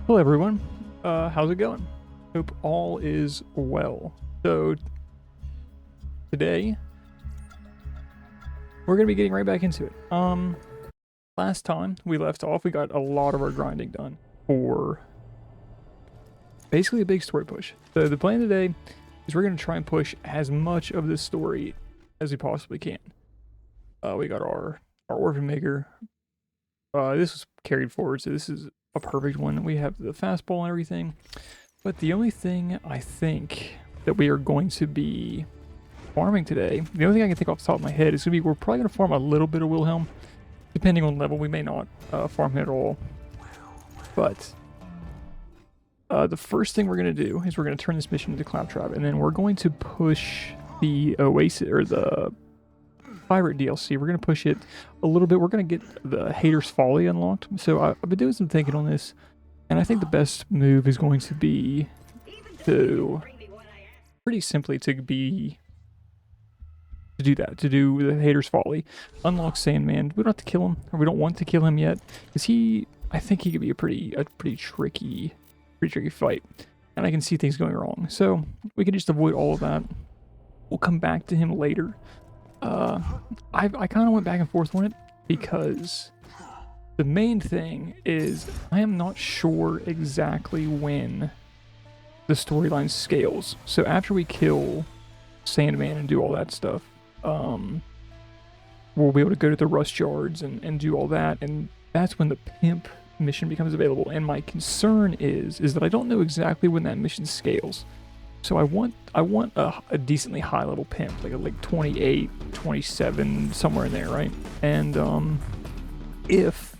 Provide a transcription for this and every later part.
Hello everyone, how's it going? Hope all is well. So today we're gonna be getting right back into it. Last time we left off, we got a lot of our grinding done for basically a big story push. So the plan today is we're gonna try and push as much of this story as we possibly can. We got our orphan maker. This was carried forward, so this is a perfect one. We have the fastball and everything. But the only thing I think that we are going to be farming today, the only thing I can think off the top of my head is going to be we're probably going to farm a little bit of Wilhelm. Depending on level, we may not farm him at all. But the first thing we're going to do is we're going to turn this mission into Claptrap, and then we're going to push the Oasis, or the Pirate DLC. We're going to push it a little bit. We're going to get the Hater's Folly unlocked. So I've been doing some thinking on this, and I think the best move is going to be to pretty simply to do that, to do the Hater's Folly, unlock Sandman. We don't have to kill him, or we don't want to kill him yet, because I think he could be a pretty tricky fight, and I can see things going wrong. So we can just avoid all of that. We'll come back to him later. I kind of went back and forth on it because the main thing is I am not sure exactly when the storyline scales. So after we kill Sandman and do all that stuff, we'll be able to go to the rust yards and do all that, and that's when the pimp mission becomes available. And my concern is that I don't know exactly when that mission scales. So I want a decently high level pimp, like 28, 27, somewhere in there, right? And if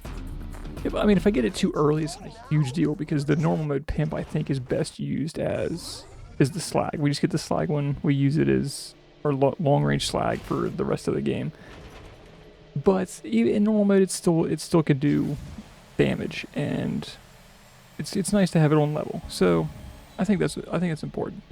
I get it too early, it's not a huge deal, because the normal mode pimp I think is best used as the slag. We just get the slag one, we use it as our long range slag for the rest of the game. But even in normal mode, it still could do damage, and it's nice to have it on level. So I think that's important.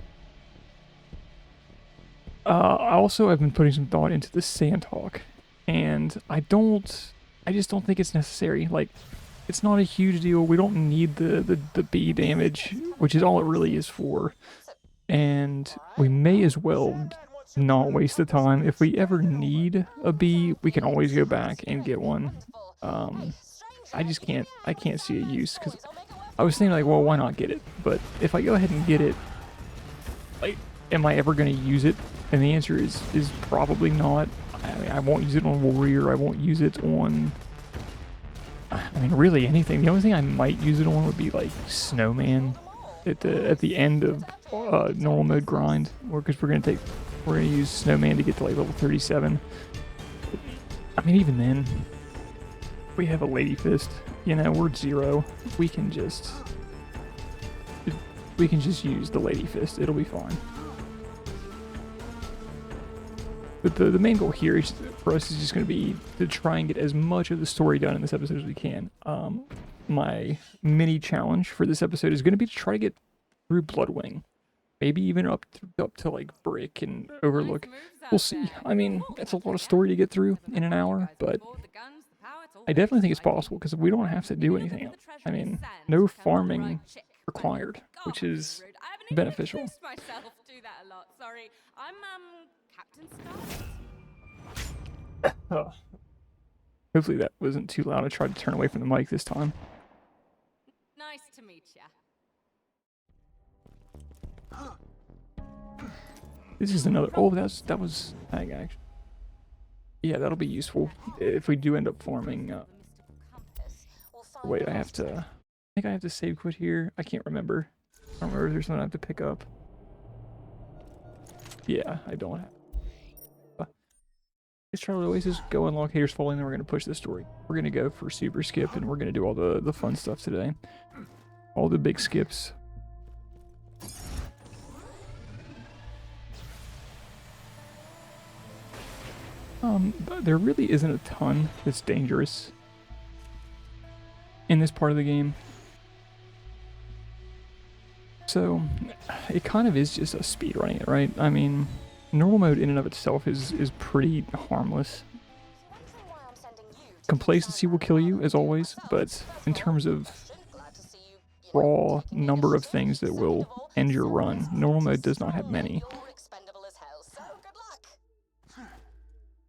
I've been putting some thought into the Sandhawk, and I just don't think it's necessary. Like, it's not a huge deal. We don't need the bee damage, which is all it really is for. And we may as well not waste the time. If we ever need a bee, we can always go back and get one. I can't see a use, because I was thinking, like, well, why not get it? But if I go ahead and get it, like, am I ever going to use it? And the answer is probably not. I mean, I won't use it on Warrior. I won't use it on, I mean, really anything. The only thing I might use it on would be like Snowman at the end of normal mode grind, or because we're gonna use Snowman to get to like level 37. I mean, even then, we have a Lady Fist. You know, we're at 0. We can just use the Lady Fist. It'll be fine. But the main goal here for us is just going to be to try and get as much of the story done in this episode as we can. My mini challenge for this episode is going to be to try to get through Bloodwing. Maybe even up to like Brick and Overlook. We'll see. I mean, it's a lot of story to get through in an hour, but I definitely think it's possible, because we don't have to do anything else. I mean, no farming required, which is beneficial. Hopefully that wasn't too loud. I tried to turn away from the mic this time. Nice to meet ya. This is another. Oh, that was. Hang on, actually. Yeah, that'll be useful if we do end up farming. Wait, I think I have to save quit here. I can't remember. I don't remember if there's something I have to pick up. Yeah, I don't have. Let's try to Oasis, go unlock Haters Falling, and then we're going to push this story. We're going to go for super skip, and we're going to do all the fun stuff today. All the big skips. There really isn't a ton that's dangerous in this part of the game. So it kind of is just a speed running it, right? I mean, normal mode in and of itself is pretty harmless. Complacency will kill you, as always, but in terms of raw number of things that will end your run. Normal mode does not have many.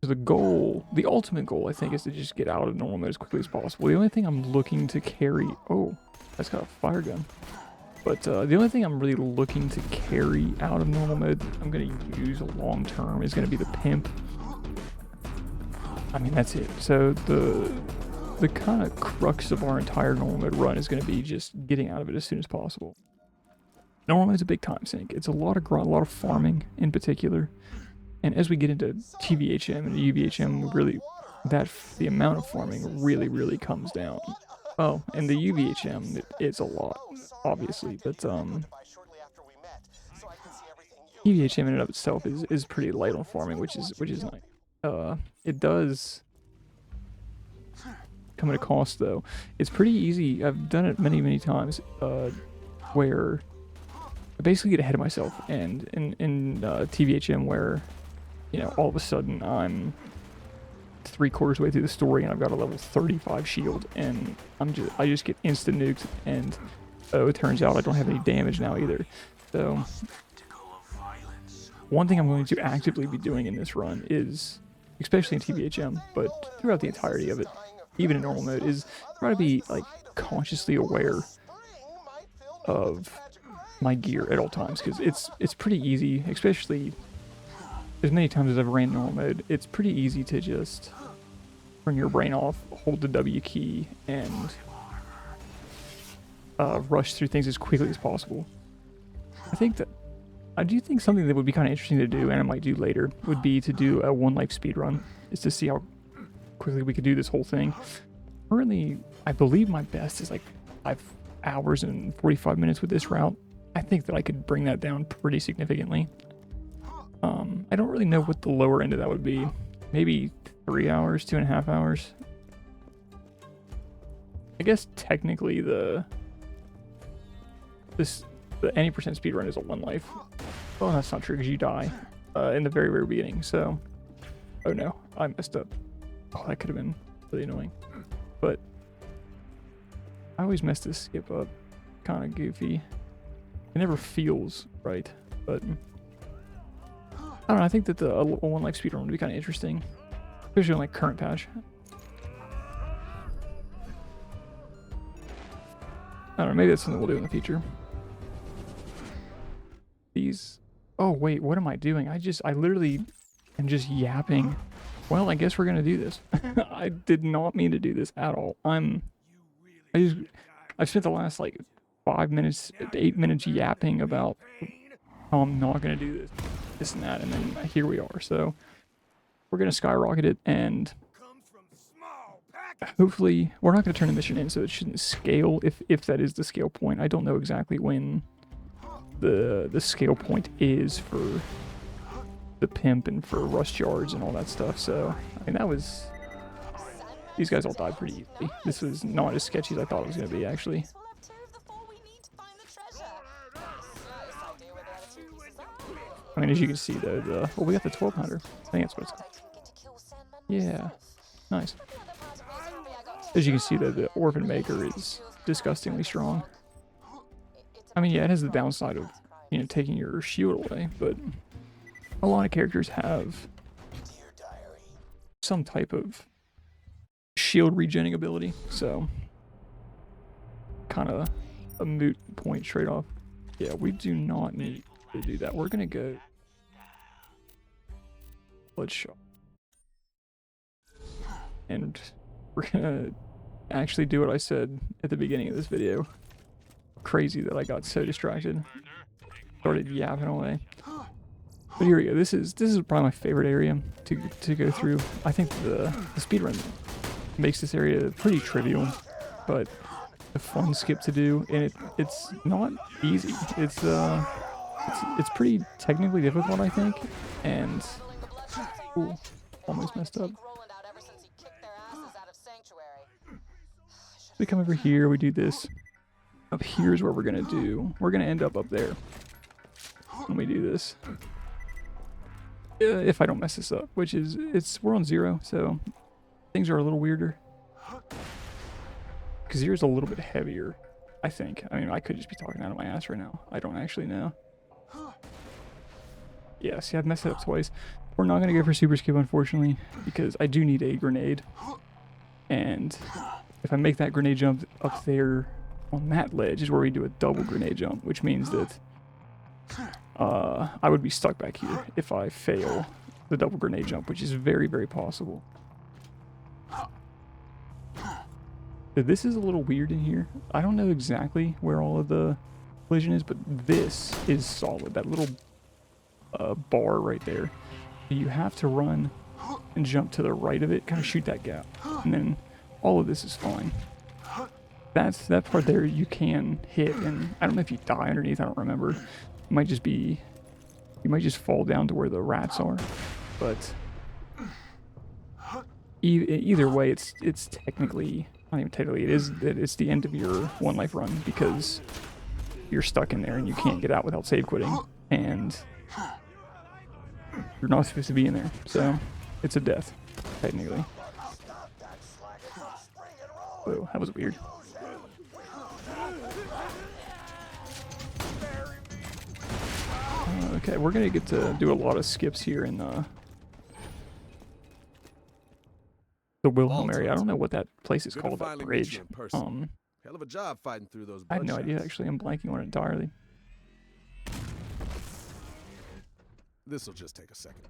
The goal, the ultimate goal, I think, is to just get out of normal mode as quickly as possible. The only thing I'm looking to carry... Oh, that's got a fire gun. But the only thing I'm really looking to carry out of normal mode that I'm going to use long term is going to be the pimp. I mean, that's it. So the kind of crux of our entire normal mode run is going to be just getting out of it as soon as possible. Normal mode's a big time sink. It's a lot of grunt, a lot of farming in particular. And as we get into TVHM and UVHM, really, the amount of farming really comes down. Oh, and the UVHM, it's a lot, obviously, but UVHM in and of itself is pretty light on farming, which is nice. It does come at a cost, though. It's pretty easy. I've done it many times, where I basically get ahead of myself, and in TVHM where, you know, all of a sudden I'm 3/4 way through the story and I've got a level 35 shield, and I just get instant nuked, and it turns out I don't have any damage now either. So one thing I'm going to actively be doing in this run is, especially in TVHM, but throughout the entirety of it, even in normal mode, is try to be like consciously aware of my gear at all times, because it's pretty easy, especially as many times as I've ran normal mode, it's pretty easy to just turn your brain off, hold the W key, and rush through things as quickly as possible. I do think something that would be kind of interesting to do, and I might do later, would be to do a 1 life speedrun, is to see how quickly we could do this whole thing. Currently, I believe my best is like 5 hours and 45 minutes with this route. I think that I could bring that down pretty significantly. I don't really know what the lower end of that would be. Maybe 3 hours, 2.5 hours. I guess technically the any percent speedrun is a 1 life. Well, that's not true because you die in the very beginning. So, oh no, I messed up. Oh, that could have been really annoying. But I always mess this skip up. Kind of goofy. It never feels right, but I don't know. I think that the 1 life speedrun would be kind of interesting, especially on like current patch. I don't know. Maybe that's something we'll do in the future. These. Oh wait, what am I doing? I literally am just yapping. Well, I guess we're gonna do this. I did not mean to do this at all. I've spent the last like 5 minutes, 8 minutes yapping about how I'm not gonna do this and that, and then here we are. So we're gonna skyrocket it, and hopefully we're not gonna turn the mission in, so it shouldn't scale if that is the scale point. I don't know exactly when the scale point is for the pimp and for rust yards and all that stuff. So I mean, these guys all died pretty easily. This was not as sketchy as I thought it was gonna be, actually. I mean, as you can see though, we got the 1200. I think that's what it's called. Yeah, nice. As you can see though, the Orphan Maker is disgustingly strong. I mean, yeah, it has the downside of, you know, taking your shield away, but a lot of characters have some type of shield regenning ability, so kind of a moot point straight off. Yeah, we do not need to do that. We're gonna go Bloodshot, and we're gonna actually do what I said at the beginning of this video. Crazy that I got so distracted, started yapping away. But here we go. This is probably my favorite area to go through. I think the speedrun makes this area pretty trivial, but a fun skip to do, and it's not easy. It's pretty technically difficult, I think, and ooh, almost messed up. We come over here, we do this. Up here is where we're gonna end up there when we do this. If I don't mess this up, which is, we're on 0, so things are a little weirder. Because 0 is a little bit heavier I think. I mean, I could just be talking out of my ass right now. I don't actually know. Yeah, see, I've messed it up twice. We're not going to go for super skip, unfortunately, because I do need a grenade. And if I make that grenade jump up there on that ledge is where we do a double grenade jump, which means that I would be stuck back here if I fail the double grenade jump, which is very, very possible. So this is a little weird in here. I don't know exactly where all of the collision is, but this is solid. That little bar right there. You have to run and jump to the right of it, kind of shoot that gap, and then all of this is fine. That part there you can hit, and I don't know if you die underneath. I don't remember. It might just be you might just fall down to where the rats are, but either way, it's technically not even technically it's the end of your one life run because you're stuck in there and you can't get out without save quitting, and you're not supposed to be in there, so it's a death technically. Whoa, that was weird. Okay, we're gonna get to do a lot of skips here in the Wilhelm area. I don't know what that place is called, that bridge. Hell of a job fighting through those. I have no idea, actually. I'm blanking on it entirely. This'll just take a second.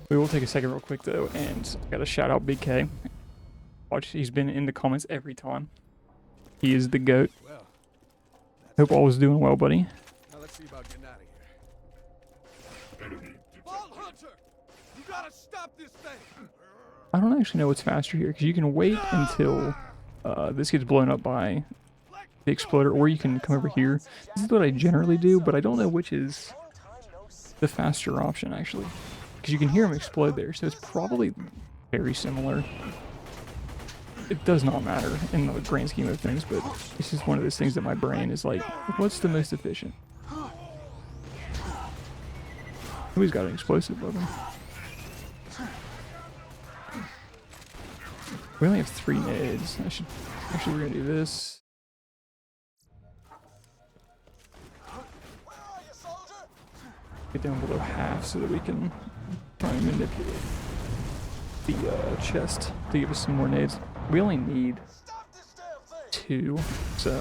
We will take a second real quick, though, and I gotta shout out Big K. Watch, he's been in the comments every time. He is the GOAT. Well, hope all is doing well, buddy. now let's see about getting out of here. Vault Hunter! You gotta stop this thing! I don't actually know what's faster here, because you can wait until this gets blown up by the exploder, or you can come over here. This is what I generally do, but I don't know which is the faster option, actually. Because you can hear them explode there, so it's probably very similar. It does not matter in the grand scheme of things, but it's just one of those things that my brain is like, what's the most efficient? Who's got an explosive above him? We only have 3 nades. Actually, we're gonna do this. Get down below half so that we can try and manipulate the chest to give us some more nades. We only need 2, so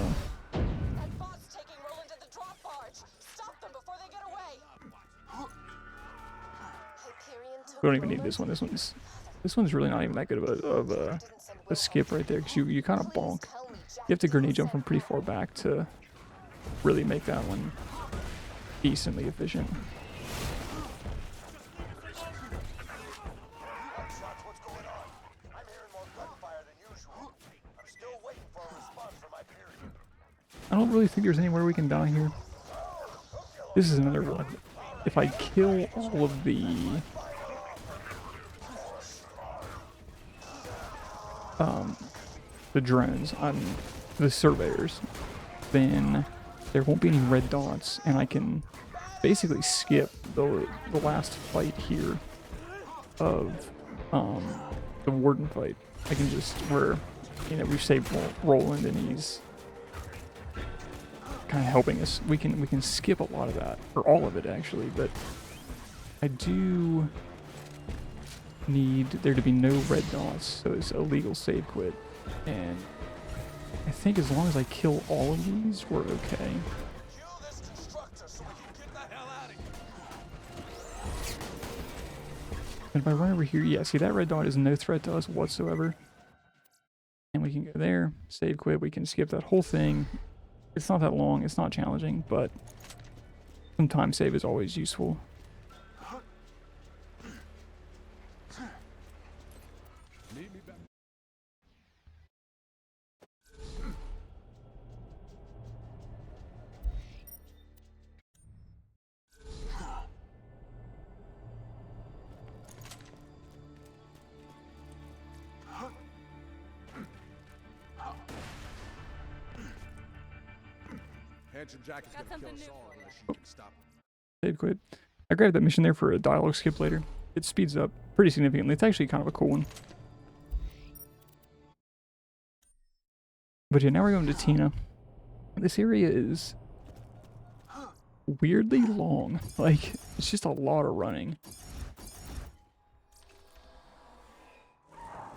That bot's taking Roland to the drop barge. Stop them before they get away. we don't even need this one. This one's really not even that good of a skip right there, because you kind of bonk. You have to grenade jump from pretty far back to really make that one decently efficient. I don't really think there's anywhere we can die here. This is another one. If I kill all of the drones on the surveyors, then there won't be any red dots, and I can basically skip the last fight here of the warden fight. I can just, where, you know, we've saved Roland and he's kind of helping us. We can skip a lot of that, or all of it actually, but I do need there to be no red dots, so it's a legal save quit. And I think as long as I kill all of these, we're okay. And if I run over here, yeah, see that red dot is no threat to us whatsoever. And we can go there, save quit, we can skip that whole thing. It's not that long, it's not challenging, but some time save is always useful. Handsome Jack is Got gonna kill something us new all for unless ya. you can stop him. They'd quit. I grabbed that mission there for a dialogue skip later. It speeds up pretty significantly. It's actually kind of a cool one. But yeah, now we're going to Tina. This area is weirdly long. Like, it's just a lot of running.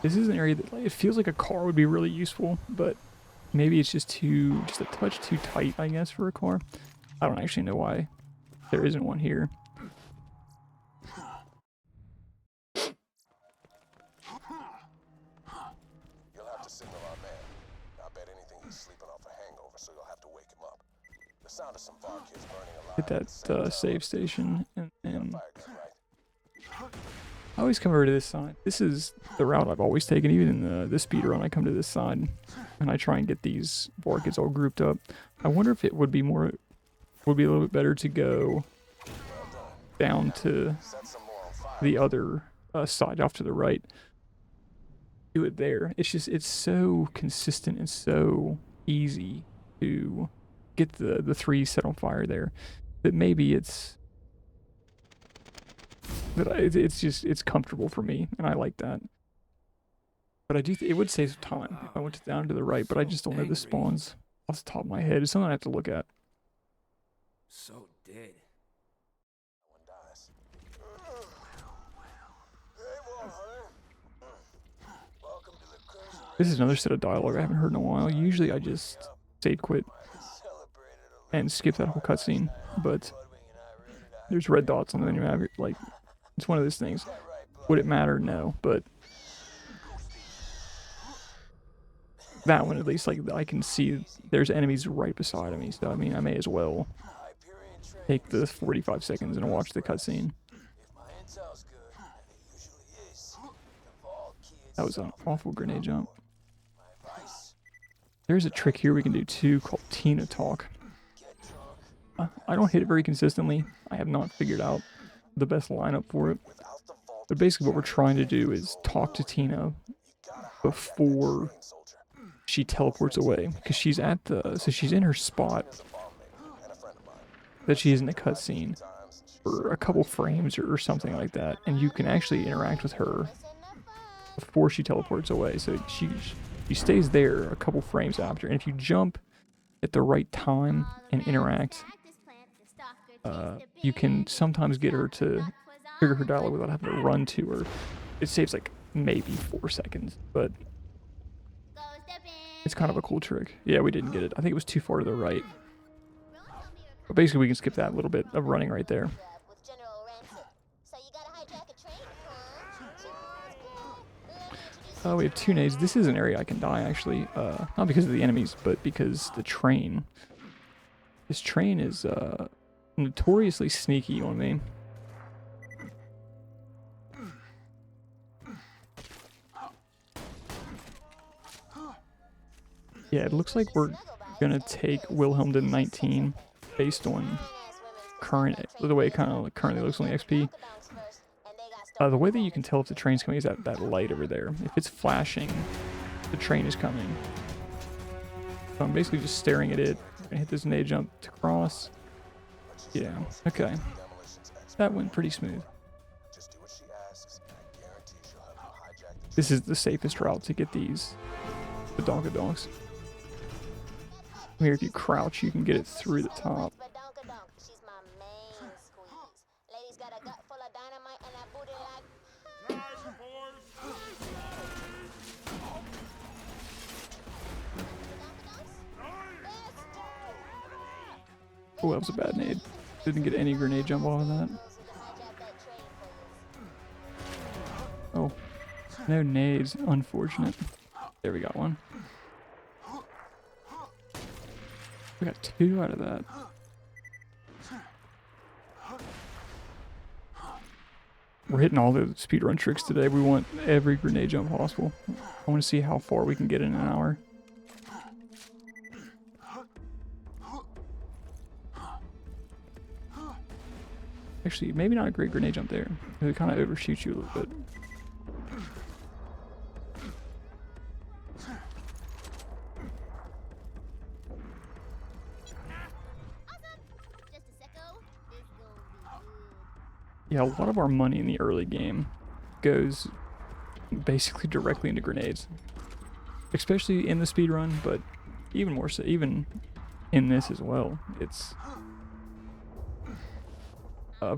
This is an area that, like, it feels like a car would be really useful, but maybe it's just a touch too tight, I guess, for a car. I don't actually know why there isn't one here. You'll have to signal our man. I bet anything he's sleeping off a hangover, so you'll have to wake him up. The sound of some bar kids burning alive. Hit that save station, and Fire gun, right? I always come over to this side. This is the route I've always taken, even in the speed run. I come to this side, and I try and get these bar kids all grouped up. I wonder if it would be a little bit better to go down to Set some more on fire. the other side off to the right. Do it there. It's so consistent and so easy to get the three set on fire there that maybe it's comfortable for me, and I like that. But I do it would save some time if I went down to the right, but I just don't know the spawns off the top of my head. It's something I have to look at. So dead. One dies. Hey, Wall Hunter. Welcome to the crazy This is another set of dialogue I haven't heard in a while. Usually I just save quit and skip that whole cutscene, but there's red dots on the menu. Like, it's one of those things. Would it matter? No, but that one at least, like, I can see there's enemies right beside me, so I mean, I may as well take the 45 seconds and watch the cutscene. That was an awful grenade jump. There's a trick here we can do too called Tina Talk. I don't hit it very consistently. I have not figured out the best lineup for it. But basically what we're trying to do is talk to Tina before she teleports away. Because she's she's in her spot that she is in the cutscene for a couple frames or something like that. And you can actually interact with her before she teleports away. So she stays there a couple frames after. And if you jump at the right time and interact, you can sometimes get her to trigger her dialogue without having to run to her. It saves like maybe 4 seconds, but it's kind of a cool trick. Yeah, we didn't get it. I think it was too far to the right. But basically we can skip that little bit of running right there. We have 2 nades. This is an area I can die, actually. Not because of the enemies, but because the train. This train is notoriously sneaky on me. Yeah, it looks like we're gonna take Wilhelm to 19 based on the way it kind of currently looks on the XP. The way that you can tell if the train's coming is that light over there. If it's flashing, the train is coming. So I'm basically just staring at it. I'm gonna hit this nade jump to cross. Yeah, okay. That went pretty smooth. This is the safest route to get the Donkadogs. Here, if you crouch, you can get it through the top. Oh, that was a bad nade. Didn't get any grenade jump off of that. Oh, no nades. Unfortunate. There we got one. We got 2 out of that. We're hitting all the speedrun tricks today. We want every grenade jump possible. I want to see how far we can get in an hour. Actually, maybe not a great grenade jump there. It kind of overshoots you a little bit. Yeah, a lot of our money in the early game goes basically directly into grenades. Especially in the speed run, but even more so, even in this as well. It's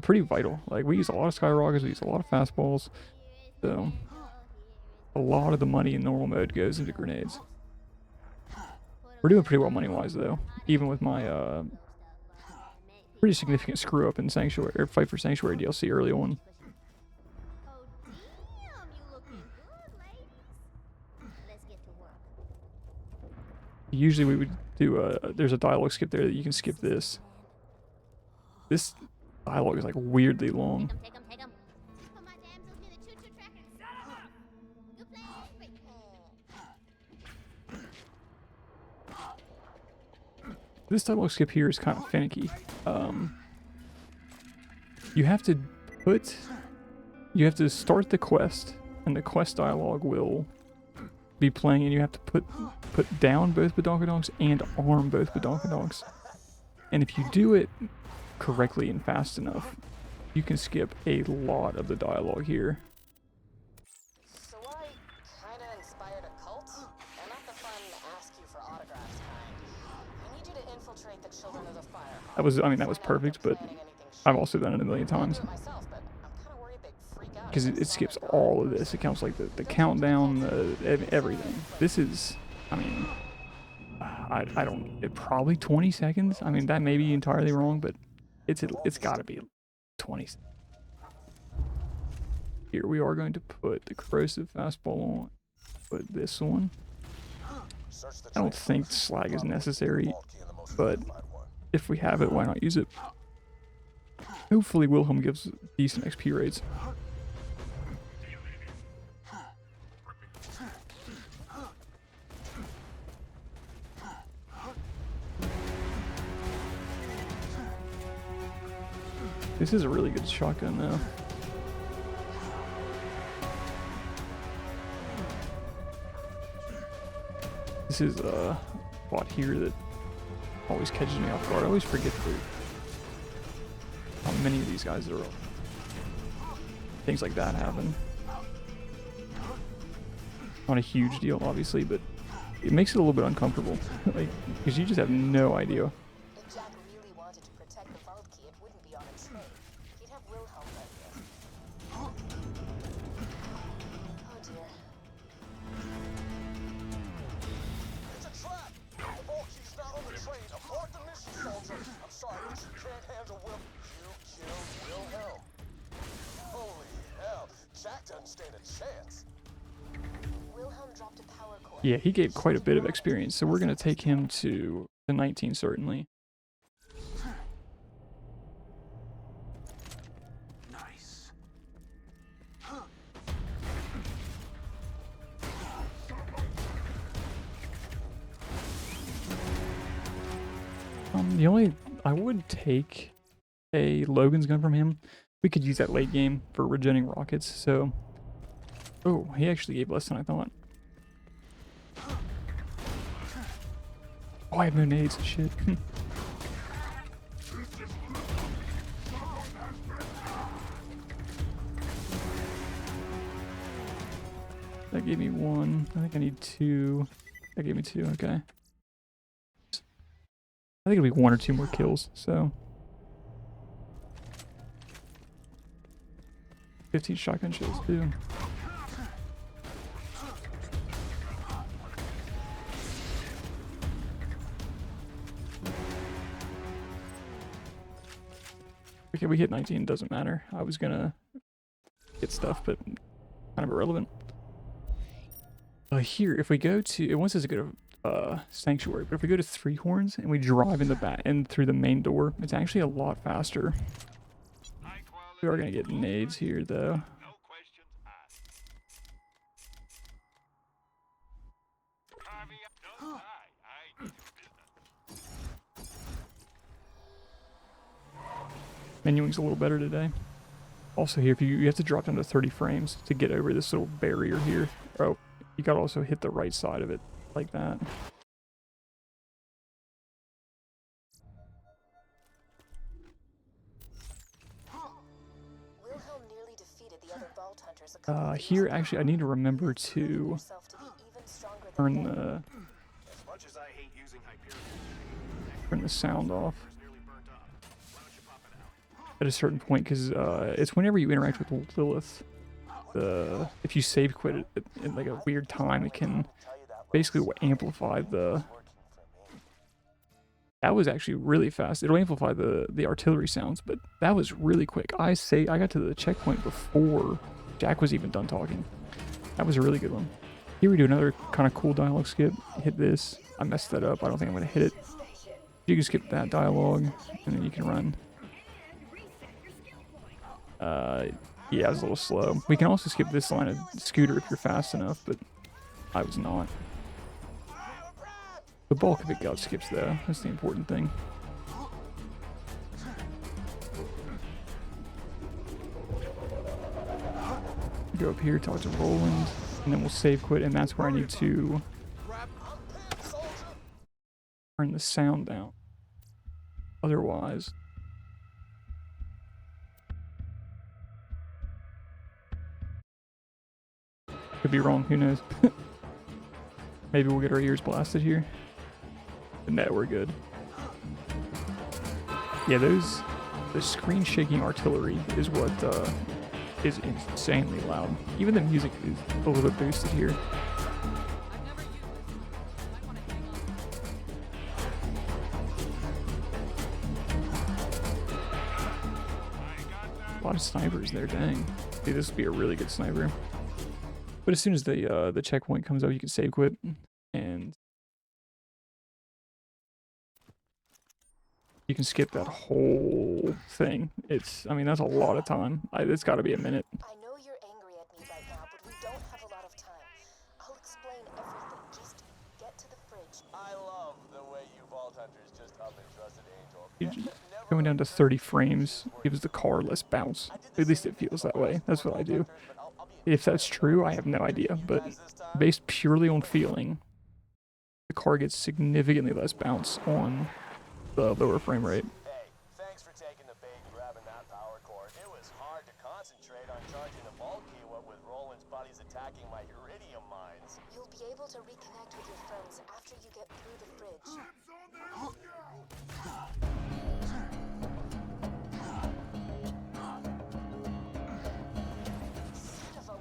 pretty vital. Like, we use a lot of skyrockets, we use a lot of fastballs, so a lot of the money in normal mode goes into grenades. We're doing pretty well money-wise, though, even with my pretty significant screw-up in Sanctuary, or Fight for Sanctuary DLC early on. Oh, damn, you looking good, ladies. Let's get to work. Usually we would do there's a dialogue skip there that you can skip this. This dialogue is like weirdly long. Take 'em. Put my damsels near the choo-choo track and set 'em up. Good plan. Great. This dialogue skip here is kind of finicky. You have to start the quest, and the quest dialogue will be playing, and you have to put down both Badonkadonks and arm both Badonkadonks. And if you do it correctly and fast enough, you can skip a lot of the dialogue here. So I kinda inspired a cult, and not the fun ask you for autographs kind. I need you to infiltrate the Children of the Fire. That was perfect, but I've also done it a million times. Myself, but I'm kinda worried they'd freak out. Because it skips all of this. It counts like the countdown, everything. This is, I mean, I don't, probably 20 seconds. I mean, that may be entirely wrong, but it's got to be 20 seconds. Here we are going to put the corrosive fastball on. Put this one. I don't think slag is necessary, but if we have it, why not use it? Hopefully Wilhelm gives decent XP rates. This is a really good shotgun though. This is a spot here that always catches me off guard. I always forget how many of these guys there are. Things like that happen. Not a huge deal, obviously, but it makes it a little bit uncomfortable. Like, because you just have no idea. If Jack really wanted to protect the vault key, it wouldn't be on a tray. He'd have Wilhelm right here. Oh dear. It's a trap! The vault key's not on the train. Abort the mission, soldier. I'm sorry, but you can't handle Will. You killed Wilhelm. Holy hell. Jack doesn't stand a chance. Wilhelm dropped a power cord. Yeah, he gave quite a bit of experience, so we're going to take him to the 19 certainly. Nice. I would take a Logan's gun from him. We could use that late game for regenerating rockets, so... Oh, he actually gave less than I thought. Oh, I have no nades. Shit. That gave me one. I think I need two. That gave me two. Okay. I think it'll be one or two more kills, so. 15 shotgun shells, too. Okay, we hit 19, doesn't matter. I was gonna get stuff, but kind of irrelevant. Here, if we go to, it wants us to go to Sanctuary, but if we go to Three Horns and we drive in the back and through the main door, it's actually a lot faster. We are gonna get nades here, though. No questions asked. Don't lie. I do business. Menuing's a little better today. Also here, if you have to drop down to 30 frames to get over this little barrier here. Oh, you gotta also hit the right side of it, like that. other vault hunters a couple of Here, years ago. actually, I need to remember to Yourself to be even stronger than turn them. the As much as I hate using Hyperion, turn the sound off it's nearly burnt up. Why don't you pop it out? at a certain point, because it's whenever you interact with Lilith. If you save quit it in like a weird time, it can basically amplify the. That was actually really fast. It'll amplify the artillery sounds, but that was really quick. I got to the checkpoint before Jack was even done talking. That was a really good one. Here we do another kind of cool dialogue skip. Hit this. I messed that up. I don't think I'm gonna hit it. You can skip that dialogue, and then you can run. Yeah, I was a little slow. We can also skip this line of scooter if you're fast enough, but I was not. The bulk of it got skips though. That's the important thing. Go up here, talk to Roland, and then we'll save quit, and that's where I need to turn the sound down. Otherwise, could be wrong, who knows. Maybe we'll get our ears blasted here. But no, we're good. Yeah, the screen shaking artillery is what is insanely loud. Even the music is a little bit boosted here. A lot of snipers there, dang. Dude, this would be a really good sniper. But as soon as the checkpoint comes up, you can save quit, and you can skip that whole thing. I mean, that's a lot of time. It's got to be a minute. I know you're angry at me right now, but we don't have a lot of time. I'll explain everything. Just get to the fridge. I love the way you Vault Hunters just up and trusted Angel. Going down to 30 frames gives the car less bounce. At least it feels that way. That's what I do. If that's true, I have no idea, but based purely on feeling, the car gets significantly less bounce on the lower frame rate. Hey, thanks for taking the bait and grabbing that power core. It was hard to concentrate on charging the vault key what with Roland's buddies attacking my iridium mines. You'll be able to reconnect with your friends after you get through the fridge. Son of a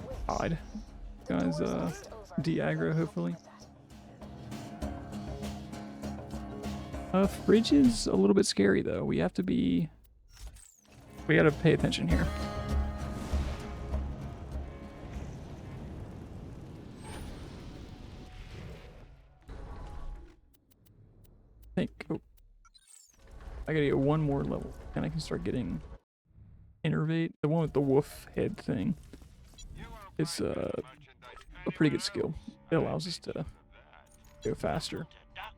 witch. Odd. The Guys, door is almost over. de-aggro, hopefully. That. Fridge is a little bit scary, though. We gotta pay attention here. Oh. I gotta get one more level, and I can start getting Innervate. The one with the wolf head thing. It's a pretty good skill. It allows us to go faster. I've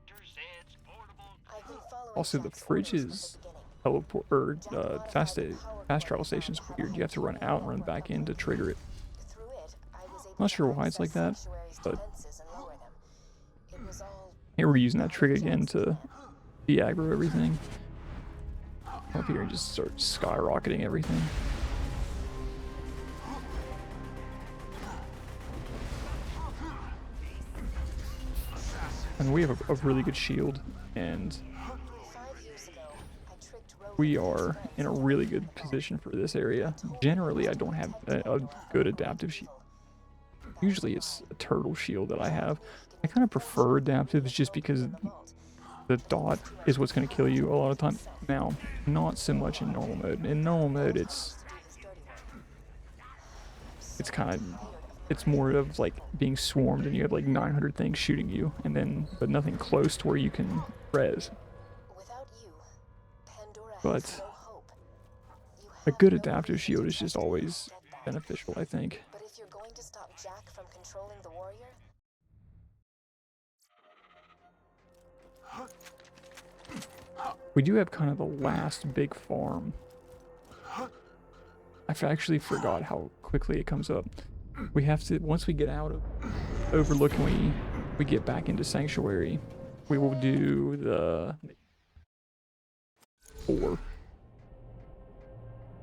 been following Also, the Jack's orders from fridges the beginning. teleport or fast travel stations weird. You have to run out and run back in to trigger it. Through it, I was able Not to sure why it's like that, access Sanctuary's but defenses and lower them. It was all here we're using that trick again to de-aggro everything. Come up here and just start skyrocketing everything. And we have a really good shield, and 5 years ago. I tricked Roland we and his are friends. in a really good position for this area. Generally, I don't have a good adaptive shield. Usually it's a turtle shield that I have. I kind of prefer adaptives just because the dot is what's going to kill you a lot of time. Now, not so much in normal mode. In normal mode, it's kind of, it's more of like being swarmed and you have like 900 things shooting you, and then, but nothing close to where you can res. Without you, Pandora But has no hope. You a have good no adaptive reason shield to is just trust always that bad. beneficial, I think. But if you're going to stop Jack from controlling the warrior, We do have kind of the last big farm. I actually forgot how quickly it comes up. We have to, once we get out of Overlook and we get back into Sanctuary, we will do the 4.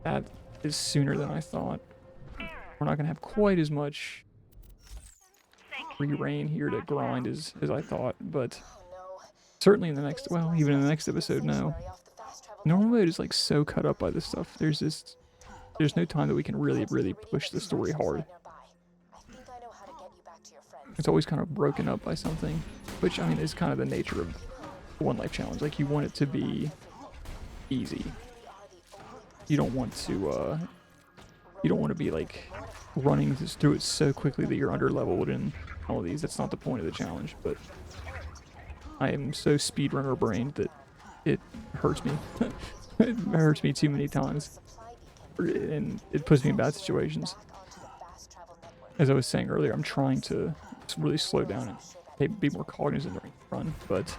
That is sooner than I thought. we're not gonna have quite as much free reign here to grind as I thought, but Oh no. certainly in the next, well, even in the next episode, no. Sanctuary off the fast travel Normal network. mode is like so cut up by this stuff. There's no time that we can really push the story hard. I think I know how to get you back to your friends. It's always kind of broken up by something, which I mean is kind of the nature of the One Life Challenge. Like you want it to be easy. You don't want to be like running through it so quickly that you're under leveled and all of these. That's not the point of the challenge, but I am so speedrunner brained that it hurts me. It hurts me too many times, and it puts me in bad situations. As I was saying earlier, I'm trying to really slow down and maybe be more cognizant during the run, but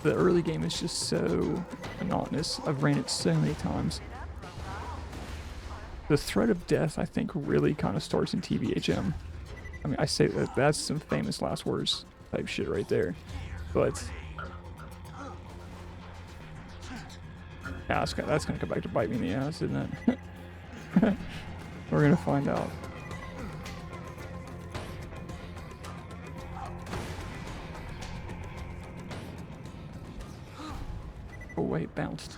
the early game is just so monotonous. I've ran it so many times. The threat of death, I think, really kind of starts in TVHM. I mean, I say that's some famous last words type shit right there, but yeah, that's gonna come back to bite me in the ass, isn't it? We're gonna find out. Oh wait, bounced.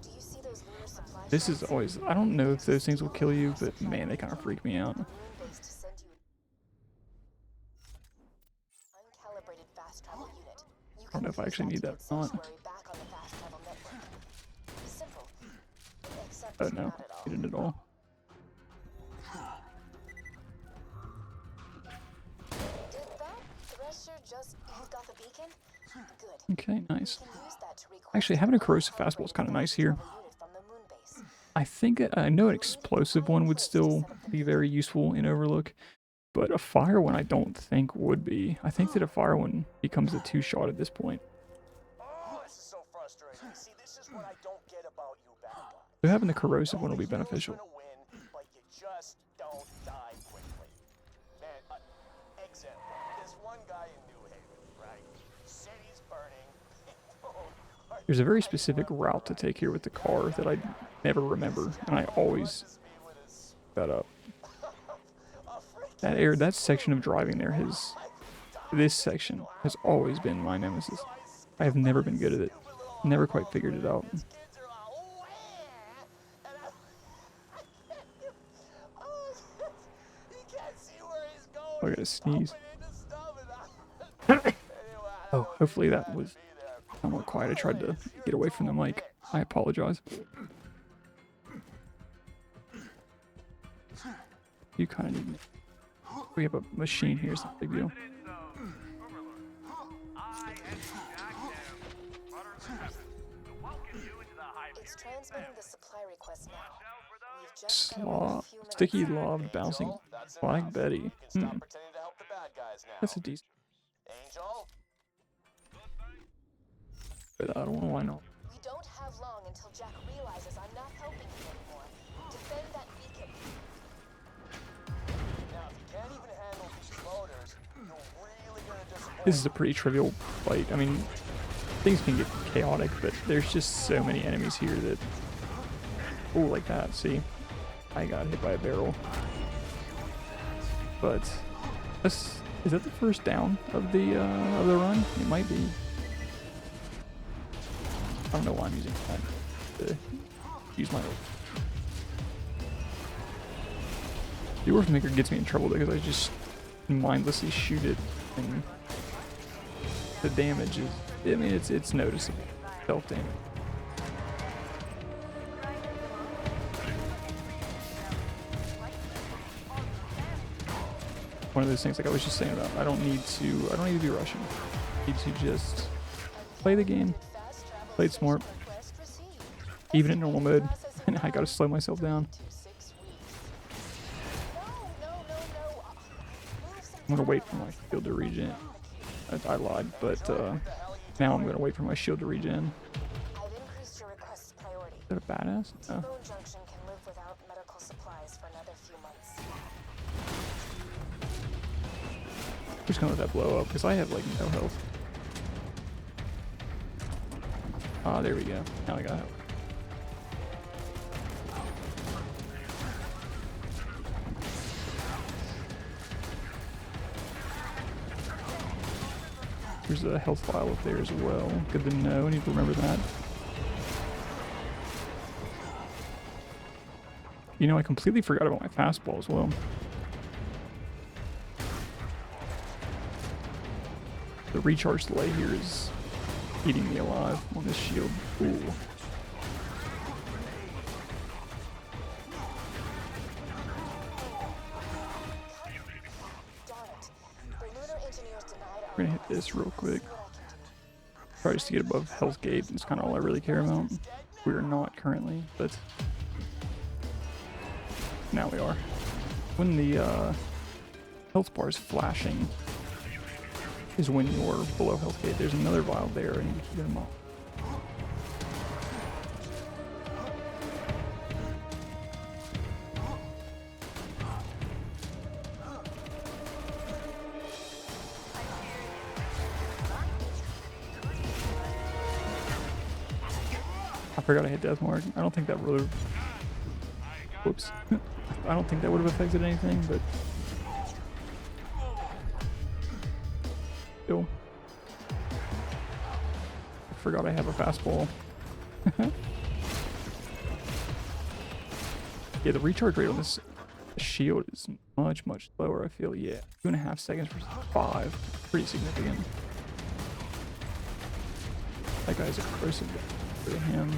Do you see those lunar supply This is ships? always, I don't know if those things will kill you, but man, they kind of freak me out. Moon base to send you uncalibrated fast travel unit. You I don't know if I actually need that or not. sanctuary back on the fast travel network. Simple. Except Oh no, not at all. need it at all. Did that thresher just you got the beacon? Good. Okay, nice. You can use that to request Actually, having a corrosive fastball is kind of nice here. travel unit from the moon base. I think I know an explosive one would still be very useful in Overlook, but a fire one I don't think would be. I think that a fire one becomes a two-shot at this point. Oh, this is so frustrating. See, this is what I don't get about you bad guys. So having the corrosive one will be beneficial. You're gonna win, but you just don't die quickly. Man, example. There's one guy in New Haven, right? City's burning. People are There's a very specific route to take here with the car that I never remember, and I always me with his got up. a freaking That section of driving there this section has always been my nemesis. I have never been good at it. Never quite figured it out. kids are all, oh, yeah. And I can't, oh, he can't see where he's going. I gotta sneeze. Bumping into stuff and anyway, I Oh, hopefully that was somewhat quiet. I tried to get away from the mic. I apologize. You kind of need. We have a machine here. It's not a big deal. It's transmitting the supply request now. We've just gotta wait a Slaw, few minutes. sticky lob bouncing like Betty. You can stop pretending to help the bad guys now. That's a decent. Angel? But I don't know why not. We don't have long until Jack realizes I'm not helping you anymore. Defend that beacon. Now, if you can't even handle these motors, you're really gonna disappoint. This is a pretty trivial fight. I mean, things can get chaotic, but there's just so many enemies here that. Oh, like that. See, I got hit by a barrel. But is that the first down of the run? It might be. I don't know why I'm using that to use my ult. The Orphan Maker gets me in trouble because I just mindlessly shoot it, and the damage is. I mean, it's noticeable. Self damage. One of those things, like I was just saying about, I don't need to be rushing. I need to just play the game, play it smart, Request received. even in normal mode, and I gotta slow myself down. 6 weeks. No. Move some I'm gonna wait for my shield to regen. I lied, but now I'm gonna wait for my shield to regen. I've increased your request's priority. Is that a badass? No. Bone Junction can live without medical supplies for another few months. I'm just gonna let that blow up, because I have like no health. Ah, there we go. Now I got health. There's a health file up there as well. Good to know. I need to remember that. You know, I completely forgot about my fastball as well. The recharge delay here is eating me alive on this shield. Ooh. We're gonna hit this real quick. Try just to get above health gate. It's kind of all I really care about. We are not currently, but now we are. When the health bar is flashing is when you're below health gate. There's another vial there, and you can get them all. I forgot I hit death mark. I don't think that would have. Whoops. I don't think that would have affected anything, but still. I forgot I have a fastball. Yeah, the recharge rate on this shield is much, much lower, I feel. Yeah, 2.5 seconds versus 5. Pretty significant. That guy's a corrosive guy. For him.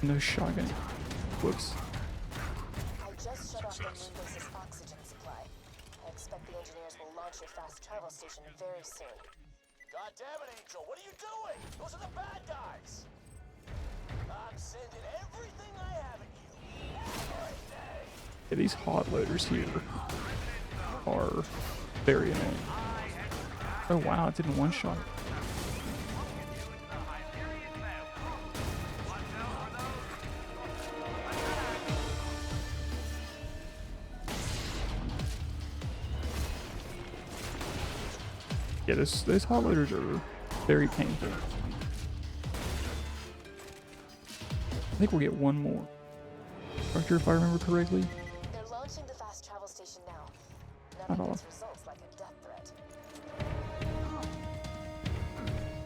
No shotgun. Whoops. I just shut off the moon base's oxygen supply. I expect the engineers will launch your fast travel station very soon. God damn it, Angel, what are you doing? Those are the bad guys. I'm sending everything I have at you. Everything. Yeah, these hot loaders here are very annoying. Oh wow, it didn't one shot. Yeah, those hot loaders are very painful. I think we'll get one more. Doctor, if I remember correctly. They're launching the fast travel station now. Not None all. of its results like a death threat.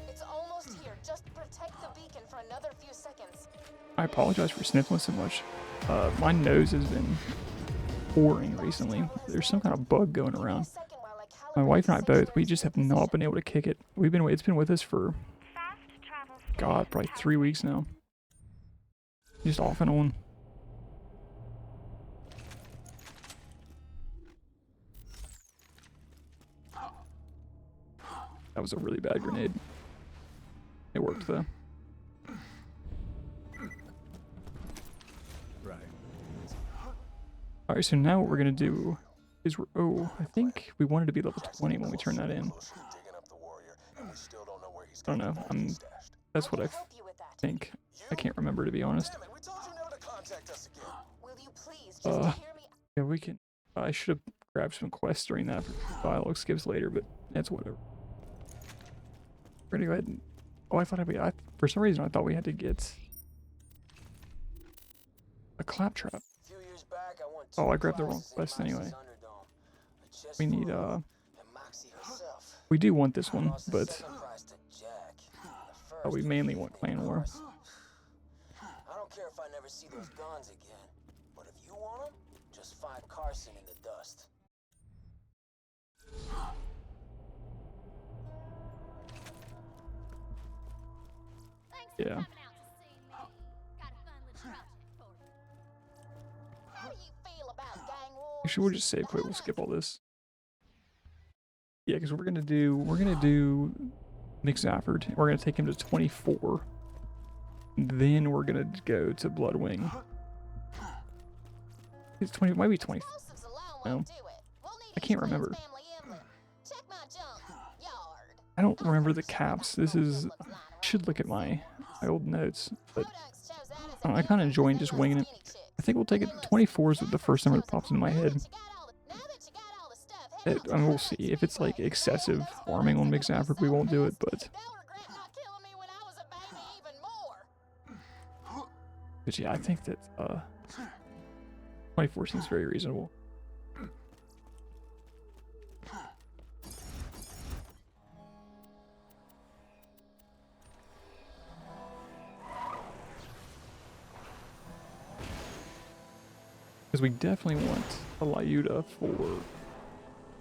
It's almost here. Just protect the beacon for another few seconds. I apologize for sniffling so much. My nose has been pouring recently. There's some kind of bug going around. My wife and I both, we just have not been able to kick it. It's been with us for, God, probably 3 weeks now. Just off and on. That was a really bad grenade. It worked though. Right. Alright, so now what we're gonna do is I think we wanted to be level 20 when we turn that in. I don't know. That's what I think. I can't remember, to be honest. Damn it, we told you never to contact us again. Will you please just hear me? Yeah, we can. I should have grabbed some quests during that for dialogue skips later, but that's whatever. We're gonna go ahead and. Oh, I thought for some reason I thought we had to get a claptrap. Oh, I grabbed the wrong quest anyway. We need we do want this one, but we mainly want clan war. I don't care if I never see those guns again, but if you want them, just find Carson in the dust. Thanks Yeah. for coming out to see me. Got a fun little project for you. How do you feel about gang wars? Actually, we'll just save quick. We'll skip all this. Yeah, because we're gonna do Nick Zafford. We're gonna take him to 24. Then we're gonna go to Bloodwing. It's 20. It might be 20. Explosives alone No. won't do it. We'll need I can't each clan's remember. family emblem. Check my junk yard. I don't remember the caps. This is. Should look at my old notes, but Podunks chose that as a I kind of given enjoy because just they winging like it. skinny chicks. I think we'll take it. 24 is the first number that pops into my head. Now that you got all the stuff, head out to I mean, we'll the see. West If it's like Freeway. excessive Those farming on Podunks Mick are Zafford, we won't do it, but They'll regret not killing me when I was a baby even more. yeah, I think that 24 seems very reasonable. Because we definitely want a Lyuda for